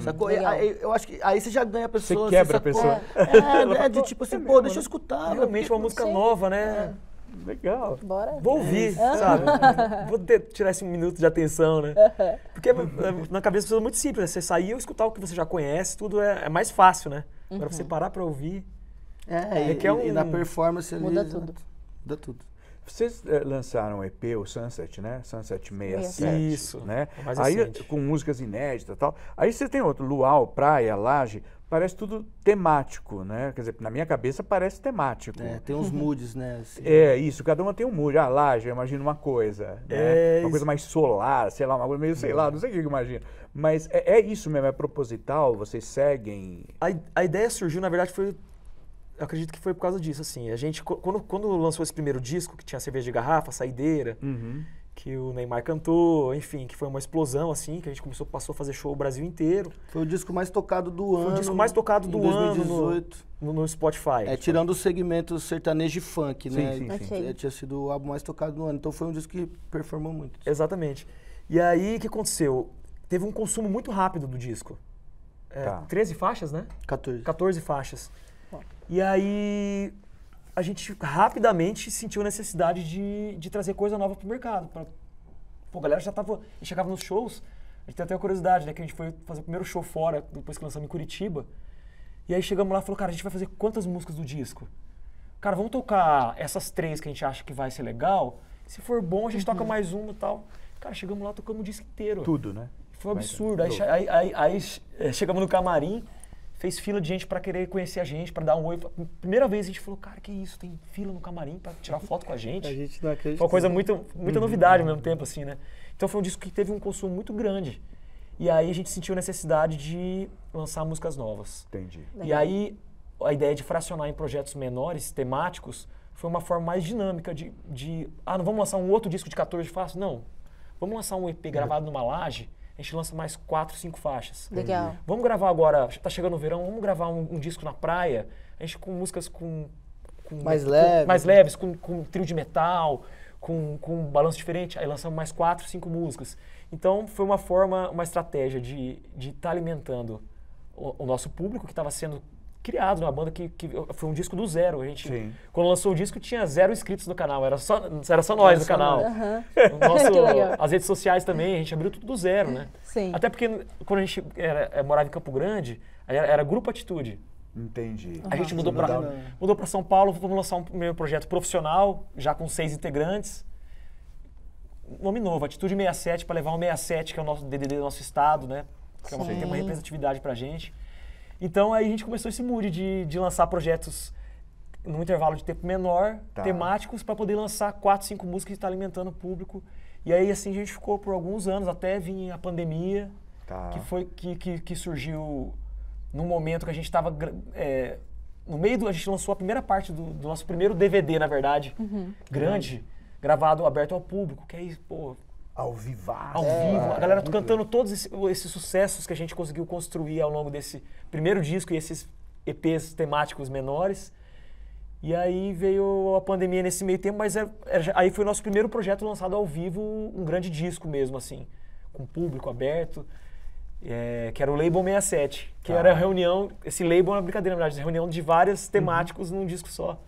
Sacou? Eu acho que aí você já ganha a pessoa. Você quebra a sacou? pessoa. De tipo assim, pô, deixa eu escutar. Realmente uma música Sim. nova, né? Legal. Bora? Vou ouvir, sabe? Vou tirar esse minuto de atenção, né? Porque na cabeça das pessoas é muito simples, né? Você sair ou escutar o que você já conhece, tudo é mais fácil, né? Agora você parar pra ouvir. E na performance ali, Muda exato. tudo. Muda tudo. Vocês lançaram um EP, o Sunset, né? Sunset 67. Isso, Né? o mais Aí, recente. com músicas inéditas e tal. Aí você tem outro, Luau, Praia, Laje, parece tudo temático, né? Quer dizer, na minha cabeça parece temático. Tem uns moods, né? Assim. É, isso, cada uma tem um mood. A Laje, eu imagino uma coisa, né? Uma coisa mais solar, sei lá, uma coisa meio, sei lá, não sei o que eu imagino. Mas é isso mesmo, é proposital, vocês seguem... A ideia surgiu, na verdade, eu acredito que foi por causa disso, assim. A gente, quando lançou esse primeiro disco, que tinha cerveja de garrafa, saideira, que o Neymar cantou, enfim, que foi uma explosão, assim, que a gente passou a fazer show o Brasil inteiro. Foi o disco mais tocado do ano. Foi o disco mais tocado do em ano 2018. no Spotify. Tirando o segmento sertanejo e funk, Sim, né? sim, sim. Ok. Tinha sido o álbum mais tocado do ano. Então foi um disco que performou muito. Exatamente. E aí, o que aconteceu? Teve um consumo muito rápido do disco. Tá. 13 faixas, né? 14 faixas. E aí, a gente rapidamente sentiu a necessidade de trazer coisa nova pro mercado. Pô, a galera já tava... E chegava nos shows, a gente tem até a curiosidade, né? Que a gente foi fazer o primeiro show fora, depois que lançamos em Curitiba. E aí chegamos lá e falou, cara, a gente vai fazer quantas músicas do disco? Cara, vamos tocar essas 3 que a gente acha que vai ser legal. Se for bom, a gente toca mais uma e tal. Cara, chegamos lá, tocamos o disco inteiro. Tudo, né? Foi um absurdo. Aí chegamos no camarim, fez fila de gente pra querer conhecer a gente, pra dar um oi. Primeira vez a gente falou, cara, que isso? Tem fila no camarim pra tirar foto com a gente? A gente não acredita. Foi uma coisa muita novidade ao mesmo tempo, assim, né? Então foi um disco que teve um consumo muito grande. E aí a gente sentiu a necessidade de lançar músicas novas. Entendi. E aí a ideia de fracionar em projetos menores, temáticos, foi uma forma mais dinâmica não vamos lançar um outro disco de 14 faixas? Não. Vamos lançar um EP gravado numa laje, a gente lança mais 4, 5 faixas. Legal. Vamos gravar agora, tá chegando o verão, vamos gravar um disco na praia, a gente com músicas Mais leves. mais leves, com trio de metal, com um balanço diferente, aí lançamos mais 4, 5 músicas. Então foi uma estratégia de estar alimentando o nosso público, que estava sendo criado numa banda que foi um disco do zero. A gente, Sim. quando lançou o disco, tinha 0 inscritos no canal, era só nós no canal. O nosso, Que legal. as redes sociais também, a gente abriu tudo do zero, né? Sim. Até porque quando a gente morava em Campo Grande, aí era Grupo Atitude. Entendi. A gente mudou Não. para São Paulo, vamos lançar um primeiro projeto profissional, já com 6 integrantes. Nome novo, Atitude 67, para levar o 67, que é o nosso DDD do nosso estado, né? Que tem uma representatividade pra gente. Então aí a gente começou esse mood de lançar projetos num intervalo de tempo menor, temáticos, para poder lançar 4, 5 músicas e estar alimentando o público. E aí assim a gente ficou por alguns anos, até vir a pandemia, que surgiu num momento que a gente estava no meio do... A gente lançou a primeira parte do nosso primeiro DVD, na verdade, grande, gravado, aberto ao público, que aí, pô... Ao vivaço. Ao vivo, a galera cantando todos esses sucessos que a gente conseguiu construir ao longo desse primeiro disco e esses EPs temáticos menores. E aí veio a pandemia nesse meio tempo, mas aí foi o nosso primeiro projeto lançado ao vivo, um grande disco mesmo, assim, com público aberto, que era o Label 67, que era a reunião, esse label é uma brincadeira, na verdade, reunião de vários temáticos num disco só.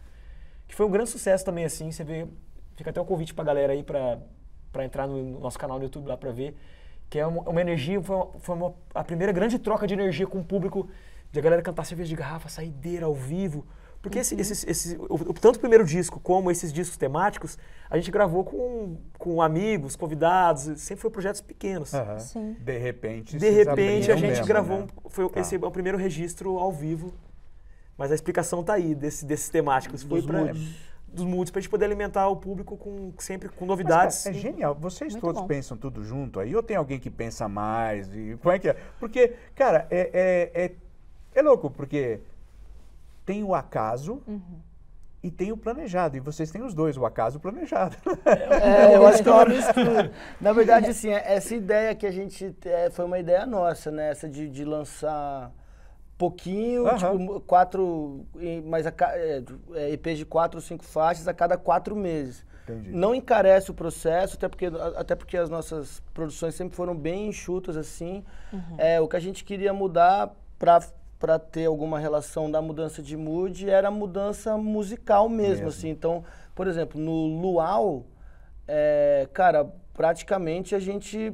Que foi um grande sucesso também, assim, você vê, fica até o convite pra galera aí pra entrar no nosso canal no YouTube lá pra ver, que é uma energia, foi a primeira grande troca de energia com o público, de a galera cantar cerveja de garrafa, saideira, ao vivo, porque tanto o primeiro disco como esses discos temáticos, a gente gravou com amigos, convidados, sempre foi projetos pequenos. Sim. De repente a gente gravou, né? Esse é o primeiro registro ao vivo, mas a explicação tá aí, desses temáticos. Dos moods, pra gente poder alimentar o público sempre com novidades. Mas, cara, é genial. Vocês Muito todos bom. pensam tudo junto aí? Ou tem alguém que pensa mais? Como é que é? Porque, cara, é louco, porque tem o acaso e tem o planejado. E vocês têm os dois, o acaso e o planejado. Eu acho que é uma mistura. Na verdade, assim, essa ideia que a gente... foi uma ideia nossa, né? Essa de lançar pouquinho, tipo, 4... Mas EPs de 4 ou 5 faixas a cada 4 meses. Entendi. Não encarece o processo, até porque as nossas produções sempre foram bem enxutas, assim. O que a gente queria mudar para ter alguma relação da mudança de mood era a mudança musical mesmo, assim. Então, por exemplo, no Luau, cara, praticamente a gente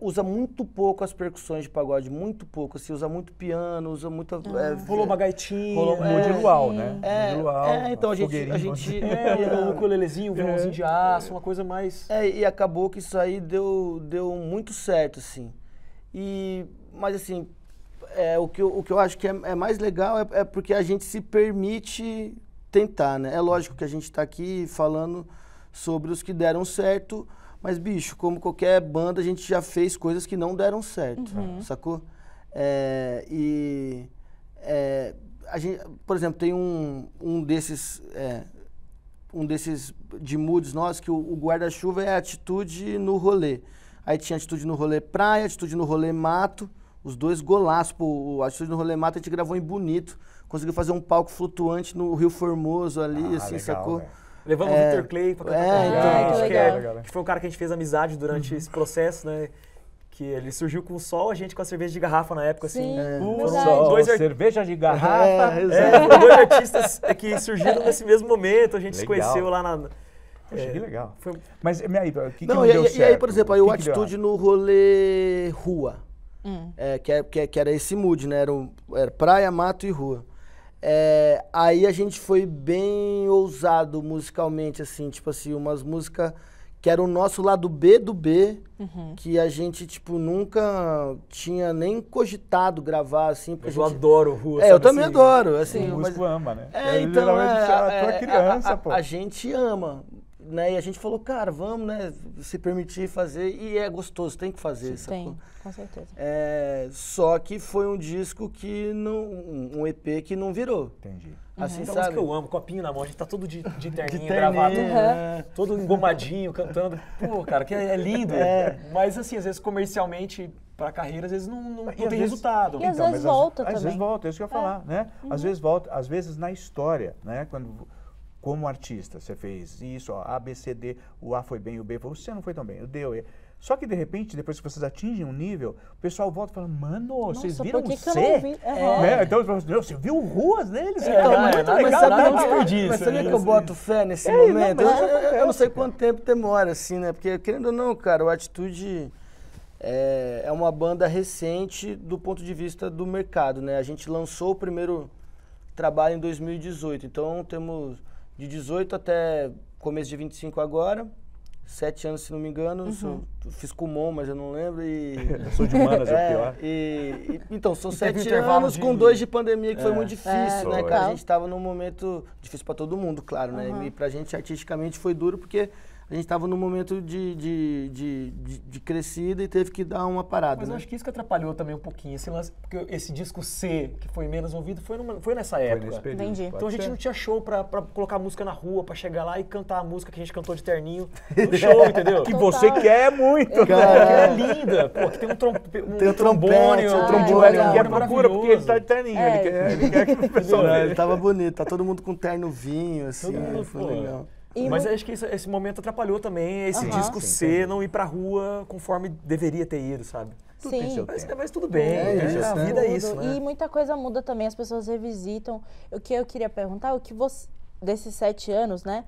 usa muito pouco as percussões de pagode, muito pouco, assim, usa muito piano, usa muito... rolou uma gaitinha. Rolou um de luau, né? Então a gente um ukulelezinho, um violãozinho de aço, uma coisa mais... E acabou que isso aí deu muito certo, assim. Mas assim, o que eu acho que é mais legal é porque a gente se permite tentar, né? É lógico que a gente tá aqui falando sobre os que deram certo, mas, bicho, como qualquer banda, a gente já fez coisas que não deram certo, sacou? A gente, por exemplo, tem um desses de moods nossos, que o guarda-chuva é a atitude no rolê. Aí tinha atitude no rolê praia, atitude no rolê mato, os dois golaços. Pô, a atitude no rolê mato a gente gravou em Bonito, conseguiu fazer um palco flutuante no Rio Formoso ali, assim, legal, sacou? Véio. Levamos o Victor Clay pra cantar então, legal. que foi um cara que a gente fez amizade durante esse processo, né? Que ele surgiu com o Sol, a gente com a cerveja de garrafa na época, Sim, assim. Sol, cerveja de garrafa. Foram 2 artistas que surgiram nesse mesmo momento, a gente se conheceu lá na... Poxa, que legal. Mas aí, o que não deu certo? E aí, por exemplo, aí o atitude no rolê rua, que era esse mood, né? Era praia, mato e rua. Aí a gente foi bem ousado musicalmente, assim, tipo assim, umas músicas que era o nosso lado B do B, que a gente, tipo, nunca tinha nem cogitado gravar, assim. Eu adoro rua, eu também adoro, assim. O músico ama, né? Então, a tua criança, pô. A gente ama, né? E a gente falou, cara, vamos, né, se permitir fazer, e é gostoso, tem que fazer, sacou? Tem, com certeza. Só que foi um disco que um EP que não virou. Entendi. Assim, Então, sabe? que eu amo, copinho na mão, a gente tá todo de terninho, terninho, gravado, todo engomadinho, cantando. Pô, cara, que é lindo. Mas assim, às vezes comercialmente, pra carreira, às vezes não tem resultado. E às vezes volta também. Às vezes volta, é isso que eu ia falar, né? Às vezes volta, às vezes na história, né? Como artista, você fez isso, ó, A, B, C, D, o A foi bem, o B foi, você não foi tão bem, o D, o E. Só que, de repente, depois que vocês atingem um nível, o pessoal volta e fala, mano, vocês viram por que você? que eu não vi? Então, você viu ruas deles? Mas legal. sabia que eu boto fé nesse momento? Eu não sei quanto tempo demora, assim, né? Porque, querendo ou não, cara, o Atitude é uma banda recente do ponto de vista do mercado, né? A gente lançou o primeiro trabalho em 2018, então temos de 18 até começo de 25 agora, 7 anos, se não me engano. Fiz Kumon, mas eu não lembro. Eu sou de humanas, é o pior. Então, são 7 anos com 2 de pandemia, que foi muito difícil, né, cara? A gente tava num momento difícil pra todo mundo, claro, né? E pra gente, artisticamente, foi duro, porque a gente tava num momento de crescida e teve que dar uma parada, Mas né? eu acho que isso que atrapalhou também um pouquinho, esse lance, porque esse disco C, que foi menos ouvido, foi nessa época. nesse período. Entendi. Então a gente não tinha show pra colocar música na rua, pra chegar lá e cantar a música que a gente cantou de terninho no show, entendeu? Que você quer muito. Cara, Que é linda, pô, que tem um trombone, um Trombone, legal. que é procura, porque ele tá de terninho. Ele quer que o pessoal Ele veja. tava bonito, tá todo mundo com terno vinho, assim, Todo mundo, foi pô. legal. Mas acho que esse momento atrapalhou também esse disco C não ir pra rua conforme deveria ter ido, sabe? Sim. Mas tudo bem, a né? vida é isso, né? E muita coisa muda também, as pessoas revisitam. O que eu queria perguntar, o que você, desses 7 anos, né?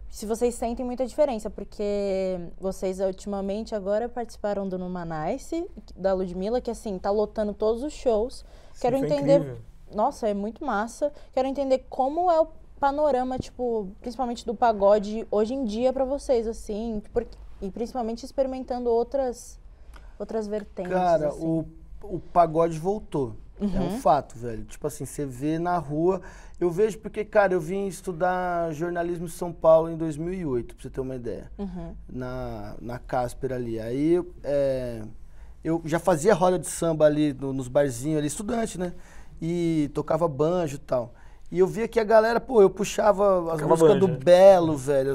Se vocês sentem muita diferença, porque vocês ultimamente agora participaram do Numanice, da Ludmilla, que assim, tá lotando todos os shows. Quero foi entender. incrível. Nossa, é muito massa. Quero entender como é o panorama, tipo, principalmente do pagode hoje em dia pra vocês, assim, e principalmente experimentando outras vertentes. Cara, assim. o pagode voltou. É um fato, velho. Tipo assim, você vê na rua. Eu vejo porque, cara, eu vim estudar jornalismo em São Paulo em 2008, pra você ter uma ideia. Na Casper ali. Aí eu já fazia roda de samba ali nos barzinhos ali, estudante, né? E tocava banjo e tal. E eu via que a galera, pô, eu puxava as músicas do Belo, velho.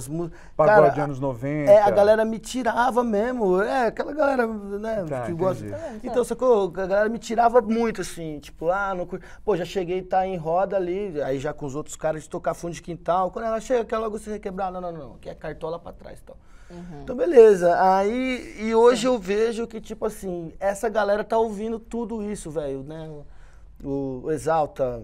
Pagode de anos 90. A galera me tirava mesmo. Aquela galera, né, que gosta. Então, sacou? A galera me tirava muito, assim, tipo, não curto. Pô, já cheguei a estar em roda ali, aí já com os outros caras de tocar fundo de quintal. Quando ela chega, quer logo se requebrar. Não. Aqui é cartola pra trás e tal. Então, beleza. Aí, e hoje eu vejo que, tipo assim, essa galera tá ouvindo tudo isso, velho, né? O Exalta,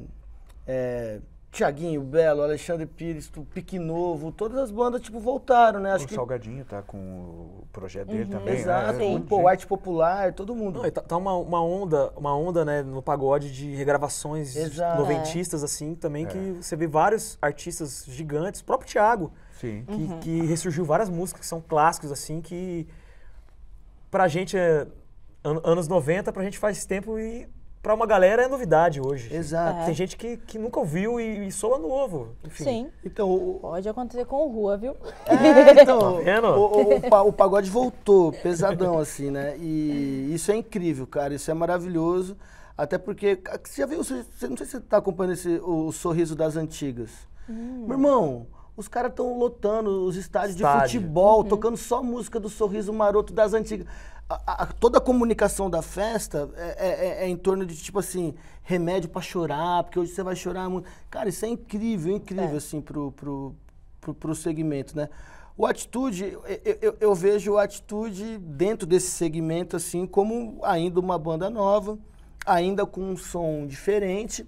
Thiaguinho, Belo, Alexandre Pires, o Pique Novo, todas as bandas, tipo, voltaram, né? Acho O que Salgadinho tá com o projeto dele também, exato, né? pô, Arte Popular, todo mundo. Não, e tá uma onda, né, no pagode de regravações Exato. noventistas, assim, também, que você vê vários artistas gigantes, o próprio Thiago, Sim. que ressurgiu várias músicas que são clássicos, assim, que pra gente anos 90, pra gente faz tempo e pra uma galera é novidade hoje. Exato. Tem gente que nunca ouviu e soa novo, enfim. Sim. Então, Pode acontecer com o Rua, viu? então Tá vendo? o pagode voltou, pesadão, assim, né? E isso é incrível, cara, isso é maravilhoso. Até porque, você já viu, não sei se você tá acompanhando o Sorriso das Antigas. Meu irmão, os caras estão lotando os estádios de futebol, tocando só música do Sorriso Maroto das Antigas. Toda a comunicação da festa é em torno de, tipo assim, remédio pra chorar, porque hoje você vai chorar muito. Cara, isso é incrível, assim, pro segmento, né? O Atitude, eu vejo o Atitude dentro desse segmento, assim, como ainda uma banda nova, ainda com um som diferente.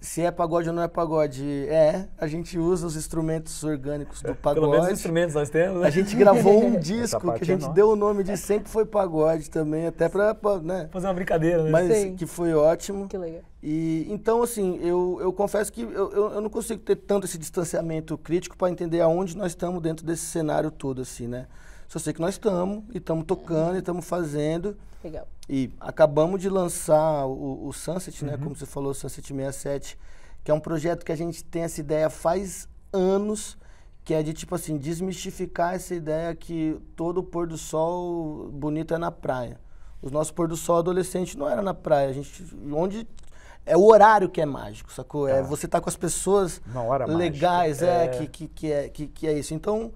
Se é pagode ou não é pagode, a gente usa os instrumentos orgânicos do pagode. Pelo menos os instrumentos nós temos, né? A gente gravou um disco que a gente nossa. deu o nome de Sempre Foi Pagode também, até pra né? Fazer uma brincadeira, né? Mas Sim. que foi ótimo. Que legal. E então, assim, eu confesso que eu não consigo ter tanto esse distanciamento crítico para entender aonde nós estamos dentro desse cenário todo, assim, né? Só sei que nós estamos, e estamos tocando, e estamos fazendo. Legal. E acabamos de lançar o Sunset, né? Como você falou, o Sunset 67, que é um projeto que a gente tem essa ideia faz anos, que é de, tipo assim, desmistificar essa ideia que todo pôr do sol bonito é na praia. O nosso pôr do sol adolescente não era na praia, onde é o horário que é mágico, sacou? É você tá com as pessoas legais, que é isso. Então,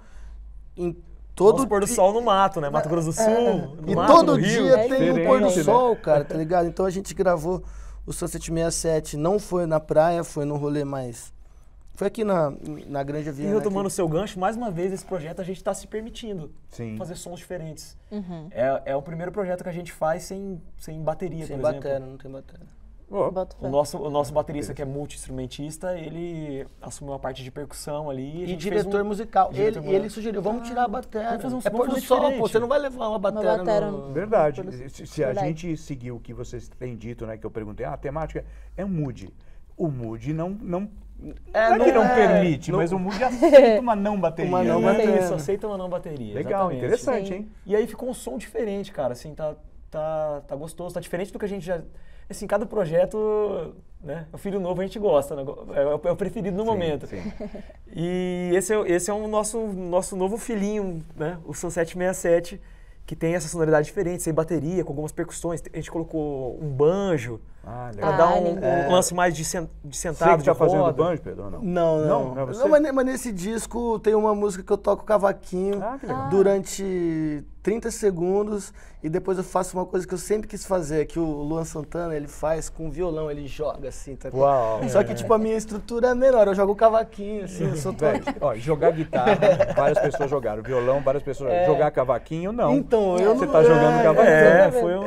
em todo pôr do sol no mato, né? Mato Grosso do Sul, no e mato, todo no Rio. dia tem um pôr do diferente, né? sol, cara, tá ligado? Então a gente gravou o Sunset 67, não foi na praia, foi num rolê mais Foi aqui na Granja E Viana. retomando o seu gancho, mais uma vez, esse projeto a gente está se permitindo fazer sons diferentes. É o primeiro projeto que a gente faz sem bateria, sem por bateria, exemplo. não tem bateria. Boto fé. O nosso baterista, que é multi-instrumentista, ele assumiu a parte de percussão ali. E diretor musical. Ele sugeriu, vamos tirar a bateria. É pôr do sol, pô, você não vai levar uma bateria no... Verdade. Se a gente seguir o que vocês têm dito, né, que eu perguntei, a temática é um mood. O mood não permite, mas o mood aceita uma não bateria. Uma não né? bateria. Isso, aceita uma não bateria. Legal, exatamente. interessante, Sim. hein? E aí ficou um som diferente, cara, assim, tá gostoso, tá diferente do que a gente já... Assim, cada projeto, né, o filho novo a gente gosta, né, é o preferido no momento. Sim. E esse é o nosso novo filhinho, né, o Sunset 67, que tem essa sonoridade diferente, sem bateria, com algumas percussões. A gente colocou um banjo, Legal. pra dar um lance mais de sentado, Você que de tá fazendo roda. banjo, Pedro, ou não? Não, Não é você? mas nesse disco tem uma música que eu toco cavaquinho Que legal. durante 30 segundos e depois eu faço uma coisa que eu sempre quis fazer, que o Luan Santana, ele faz com violão, ele joga assim, tá? Uau. Só que, tipo, a minha estrutura é menor, eu jogo o cavaquinho, assim, eu sou todo... Ó, jogar guitarra, várias pessoas jogaram. Violão, várias pessoas jogaram. Jogar cavaquinho, não. Então, eu Você não... tá jogando cavaquinho. Foi um...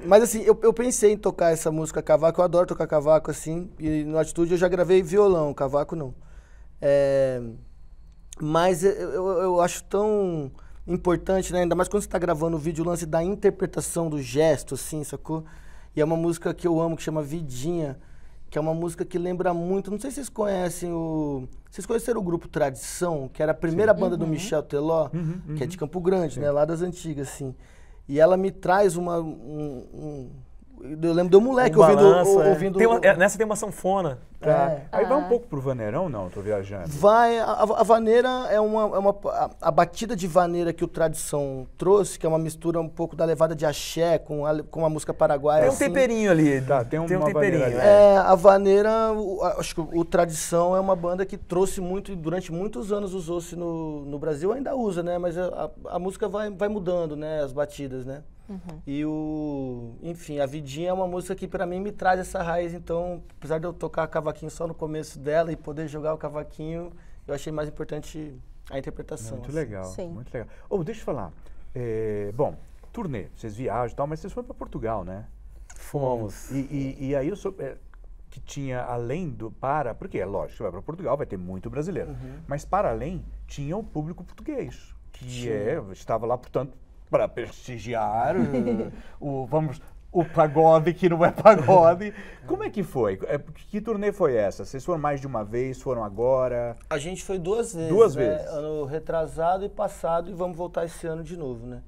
Mas assim, eu pensei em tocar essa música cavaco, eu adoro tocar cavaco assim, e no Atitude eu já gravei violão, cavaco não. Mas eu acho tão importante, né? Ainda mais quando você tá gravando o vídeo, o lance da interpretação do gesto, assim, sacou? E é uma música que eu amo, que chama Vidinha, que é uma música que lembra muito, não sei se vocês conhecem Vocês conheceram o grupo Tradição, que era a primeira banda do Michel Teló, que é de Campo Grande, né? Lá das antigas, assim. E ela me traz eu lembro de um moleque ouvindo... Nessa tem uma sanfona. Aí vai um pouco pro vaneirão, não? Tô viajando. Vai, a vaneira a batida de vaneira que o Tradição trouxe, que é uma mistura um pouco da levada de axé com a música paraguaia. Tem um assim. temperinho ali. Tem um temperinho. vaneira ali. A vaneira, acho que o Tradição é uma banda que trouxe muito e durante muitos anos usou-se no Brasil, ainda usa, né? Mas a música vai mudando, né? As batidas, né? E enfim, a Vidinha é uma música que pra mim me traz essa raiz, então, apesar de eu tocar cavaquinho só no começo dela e poder jogar o cavaquinho, eu achei mais importante a interpretação. Muito assim. legal, Sim. muito legal. Deixa eu falar. Bom, turnê, vocês viajam e tal, mas vocês foram pra Portugal, né? Fomos. E aí eu soube que tinha além porque é lógico, você vai para Portugal, vai ter muito brasileiro, mas para além tinha o público português, que estava lá, portanto, para prestigiar o pagode que não é pagode. Como é que foi? Que turnê foi essa? Vocês foram mais de uma vez, foram agora? A gente foi 2 vezes, Duas né? vezes. Ano retrasado e passado, e vamos voltar esse ano de novo, né?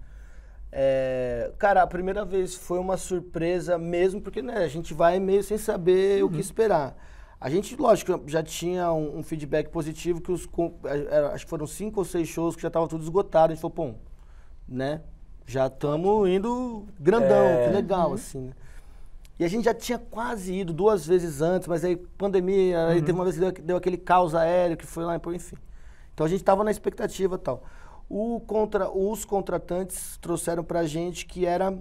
Cara, a primeira vez foi uma surpresa mesmo, porque né, a gente vai meio sem saber o que esperar. A gente, lógico, já tinha um feedback positivo, que acho que foram 5 ou 6 shows que já estavam tudo esgotado. A gente falou, pô, né? Já estamos indo grandão, que legal, assim, né? E a gente já tinha quase ido 2 vezes antes, mas aí pandemia, aí teve uma vez que deu aquele caos aéreo que foi lá, enfim. Então a gente estava na expectativa e tal. Os contratantes trouxeram pra gente que era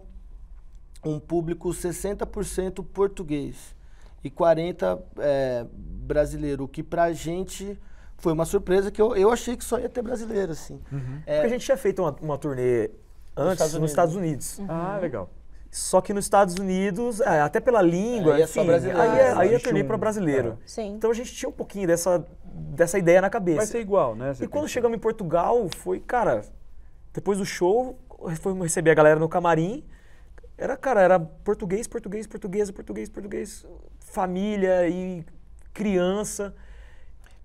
um público 60% português e 40% brasileiro, o que pra gente foi uma surpresa, que eu achei que só ia ter brasileiro, assim. Porque a gente tinha feito uma turnê antes nos Estados Unidos. Legal. Só que nos Estados Unidos, até pela língua, Aí é só enfim, brasileiro. aí Existe turnê para brasileiro. Sim. Então a gente tinha um pouquinho dessa ideia na cabeça. Vai ser igual, né? E quando chegamos em Portugal, foi, cara, depois do show, fomos receber a galera no camarim, era português, família e criança.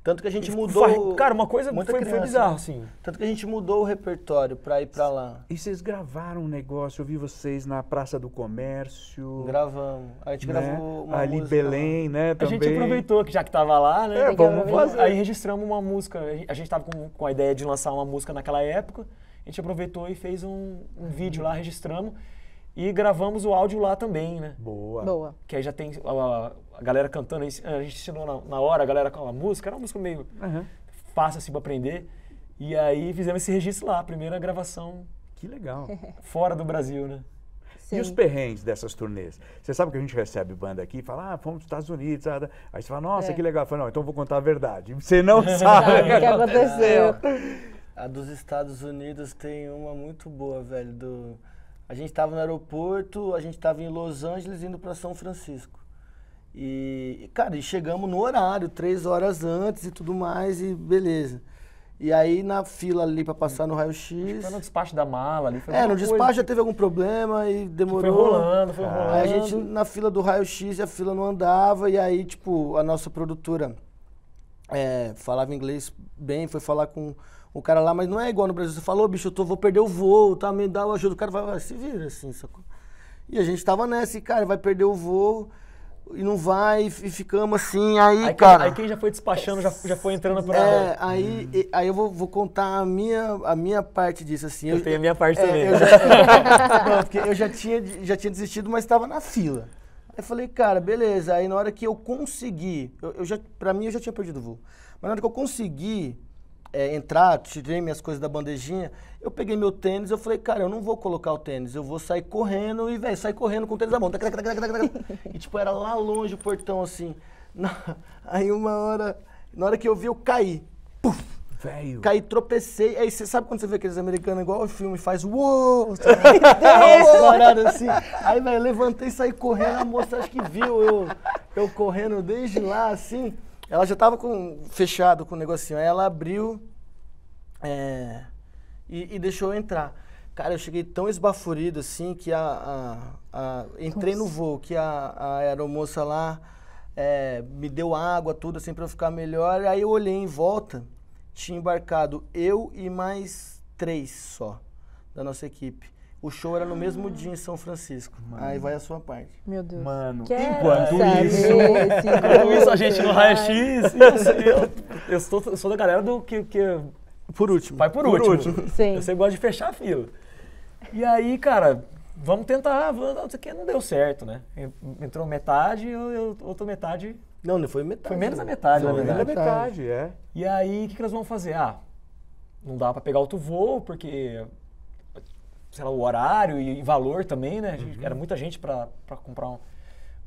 Tanto que a gente mudou... Cara, uma coisa muita foi criança, bizarro, né? assim. Tanto que a gente mudou o repertório pra ir pra lá. E vocês gravaram um negócio, eu vi vocês na Praça do Comércio. Gravamos. A gente gravou uma ali em música Belém, né, A também. gente aproveitou que já que tava lá, né? Vamos fazer. Aí registramos uma música. A gente tava com a ideia de lançar uma música naquela época. A gente aproveitou e fez um vídeo lá, registramos. E gravamos o áudio lá também, né? Boa. Que aí já tem a galera cantando. A gente ensinou na hora a galera com a música. Era uma música meio fácil assim pra aprender. E aí fizemos esse registro lá. A primeira gravação Que legal. fora do Brasil, né? E os perrengues dessas turnês? Você sabe que a gente recebe banda aqui e fala, fomos para os Estados Unidos. Aí você fala, nossa, que legal. Eu falo, não, então eu vou contar a verdade. Você não sabe o que aconteceu. A dos Estados Unidos tem uma muito boa, velho. A gente tava no aeroporto, a gente tava em Los Angeles indo para São Francisco. E, cara, e chegamos no horário, 3 horas antes e tudo mais, e beleza. E aí na fila ali pra passar no raio-x... Foi no despacho da mala ali. Foi no despacho já teve algum problema e demorou. Foi rolando. Aí a gente na fila do raio-x, a fila não andava, e aí, tipo, a nossa produtora falava inglês bem, foi falar com o cara lá, mas não é igual no Brasil. Você falou, bicho, vou perder o voo, tá? Me dá ajuda. O cara vai, se vira assim, sacou? E a gente tava nessa, e cara, vai perder o voo... E não vai, e ficamos assim, aí cara... Aí quem já foi despachando, já foi entrando pra... Aí eu vou contar a minha parte disso, assim. Eu tenho a minha parte também. Não, porque eu já tinha desistido, mas estava na fila. Aí falei, cara, beleza. Aí na hora que eu consegui, pra mim eu já tinha perdido o voo. Mas na hora que eu consegui entrar, tirei minhas coisas da bandejinha, eu peguei meu tênis, eu falei, cara, eu não vou colocar o tênis, eu vou sair correndo e, velho, sair correndo com o tênis na mão. E, tipo, era lá longe o portão, assim. Aí na hora que eu vi, eu caí. Puf! Velho. Caí, tropecei. Aí você sabe quando você vê aqueles americanos igual o filme, faz uou! Assim. Aí, velho, levantei e saí correndo, a moça acho que viu eu correndo desde lá, assim. Ela já tava fechado com o negocinho. Aí ela abriu e deixou eu entrar. Cara, eu cheguei tão esbaforido assim que entrei no voo, que a aeromoça lá me deu água, tudo assim pra eu ficar melhor. Aí eu olhei em volta, tinha embarcado eu e mais 3 só da nossa equipe. O show era no mesmo dia em São Francisco. Mano. Aí vai a sua parte. Meu Deus. Mano, enquanto isso a gente no raio-x, eu sou da galera do que por último. Vai por último. Sim. Eu sempre gosto de fechar a fila. E aí, cara, vamos tentar, não sei o que, não deu certo, né? Entrou metade e outra metade... Não foi metade. Foi menos da metade, na verdade. Menos da metade, E aí, o que nós vamos fazer? Não dá pra pegar outro voo, porque... sei lá, o horário e valor também, né? Era muita gente pra comprar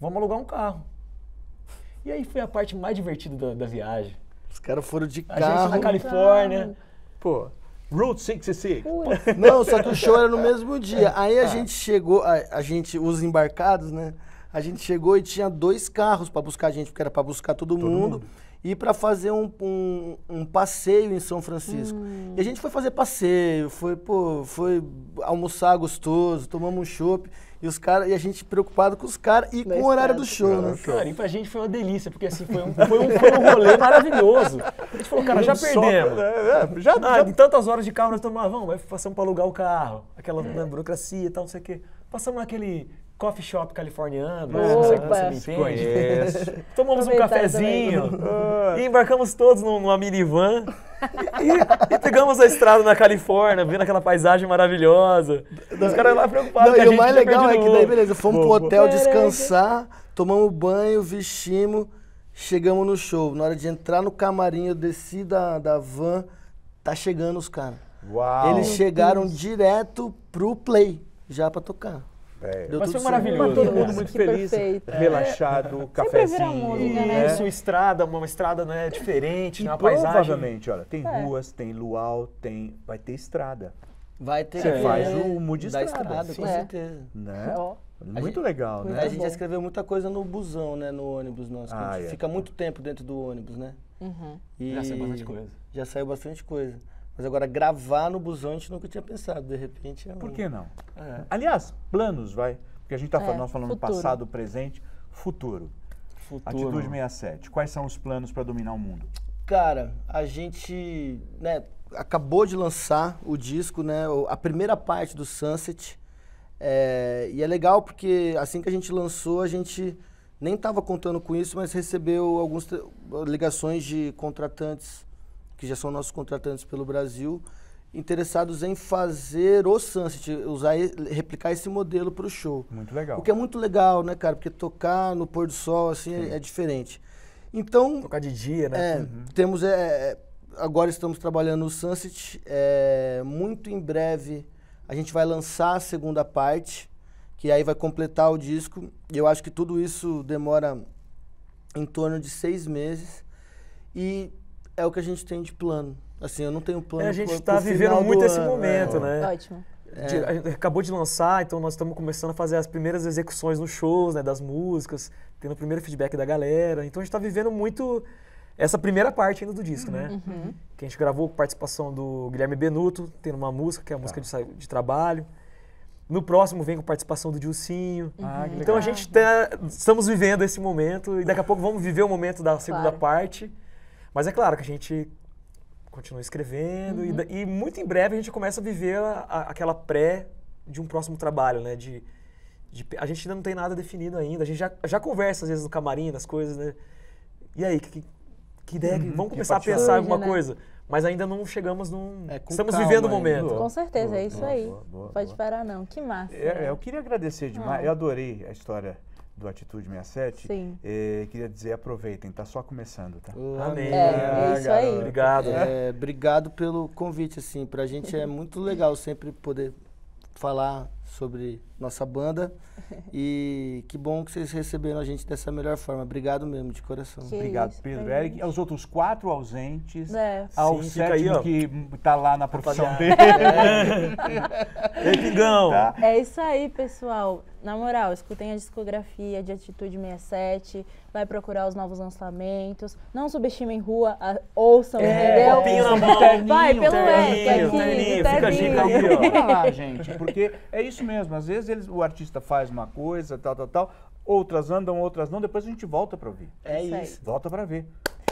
Vamos alugar um carro. E aí foi a parte mais divertida da viagem. Os caras foram de carro. A gente na Califórnia. Pô, Route 66. Não, só que o show era no mesmo dia. Aí a gente chegou, os embarcados, né? A gente chegou e tinha 2 carros pra buscar a gente, porque era pra buscar todo mundo. E para fazer um passeio em São Francisco. E a gente foi fazer passeio, foi almoçar gostoso, tomamos um chopp, e a gente preocupado com os caras e com o horário do show, né? Cara, e pra gente foi uma delícia, porque assim, foi um rolê maravilhoso. A gente falou, cara, já perdemos. Em tantas horas de carro nós estamos, passamos pra alugar o carro, aquela burocracia e tal, não sei o quê. Passamos naquele coffee shop californiano, você me entende? Tomamos um cafezinho e embarcamos todos numa minivan e pegamos a estrada na Califórnia, vendo aquela paisagem maravilhosa. Os caras lá preocupados que a gente o mais legal é que daí, beleza, fomos pro hotel Caraca. descansar, tomamos banho, vestimos, chegamos no show. Na hora de entrar no camarim, eu desci da van, tá chegando os caras. Uau! Eles chegaram direto pro play, já pra tocar. Mas foi maravilhoso. Todo mundo muito feliz, relaxado, cafezinho. Música, né? Isso, uma estrada né, diferente, E uma paisagem. provavelmente, olha, tem ruas, tem luau, vai ter estrada. Vai ter Você faz o mude da estrada. com certeza. Né? Ó. Muito legal, né? A gente já escreveu muita coisa no busão, né? No ônibus nosso. A gente fica muito tempo dentro do ônibus, né? E Já saiu bastante coisa. Já saiu bastante coisa. Mas agora, gravar no busão a gente nunca tinha pensado. De repente é Por que não? Aliás, planos, vai. Porque a gente nós falando futuro. passado, presente, futuro. Atitude 67. Quais são os planos para dominar o mundo? Cara, a gente acabou de lançar o disco, né? A primeira parte do Sunset. E é legal porque assim que a gente lançou, a gente nem estava contando com isso, mas recebeu algumas ligações de contratantes, que já são nossos contratantes pelo Brasil, interessados em fazer o Sunset, replicar esse modelo para o show. Muito legal. O que é muito legal, né, cara? Porque tocar no pôr do sol, assim, é diferente. Então... Tocar de dia, né? Temos... agora estamos trabalhando no Sunset. Muito em breve a gente vai lançar a segunda parte, que aí vai completar o disco. E eu acho que tudo isso demora em torno de 6 meses. E é o que a gente tem de plano. Assim, eu não tenho plano. A gente está vivendo muito esse momento, né? Ótimo. A gente acabou de lançar, então nós estamos começando a fazer as primeiras execuções nos shows, né, das músicas, tendo o primeiro feedback da galera. Então a gente está vivendo muito essa primeira parte ainda do disco, né? Que a gente gravou com participação do Guilherme Benuto, tendo uma música, que é a música de trabalho. No próximo vem com participação do Dilcinho. Então a gente estamos vivendo esse momento e daqui a pouco vamos viver o momento da segunda parte. Mas é claro que a gente continua escrevendo e muito em breve a gente começa a viver aquela pré de um próximo trabalho, né? A gente ainda não tem nada definido ainda, a gente já conversa às vezes no camarim, nas coisas, né? E aí, que ideia? Vamos começar a pensar em alguma coisa, mas ainda não chegamos num... Estamos vivendo o momento. Com certeza, é isso aí. Pode parar não, que massa. Eu queria agradecer demais, eu adorei a história do Atitude 67. Sim. Queria dizer, aproveitem, tá só começando, tá? Amém. É isso aí. Obrigado. Obrigado pelo convite, assim, pra gente é muito legal sempre poder falar sobre nossa banda e que bom que vocês receberam a gente dessa melhor forma. Obrigado mesmo, de coração. Obrigado, Pedro, Eric. Aos outros 4 ausentes, ao Sim, sétimo aí, que tá lá na profissão dele. Ei, Pingão! Tá? É isso aí, pessoal. Na moral, escutem a discografia de Atitude 67, vai procurar os novos lançamentos, não subestimem rua, ouçam, entendeu? Copinho na mão. Vai pelo Eric aqui, terninho, do fica a dica aí, terninho. ó. Procura lá, gente, porque é isso mesmo. Às vezes o artista faz uma coisa, tal, outras andam, outras não, depois a gente volta pra ouvir. É Isso aí. isso. Volta pra ver.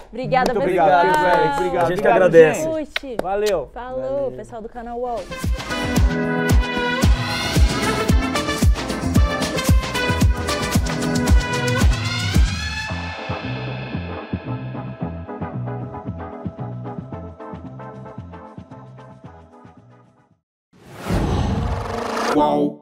Obrigada, Muito pessoal. obrigado, Eric. Obrigado. A gente que Obrigado, agradece. gente. Curte. Valeu. Falou, pessoal do canal UOL. Qual?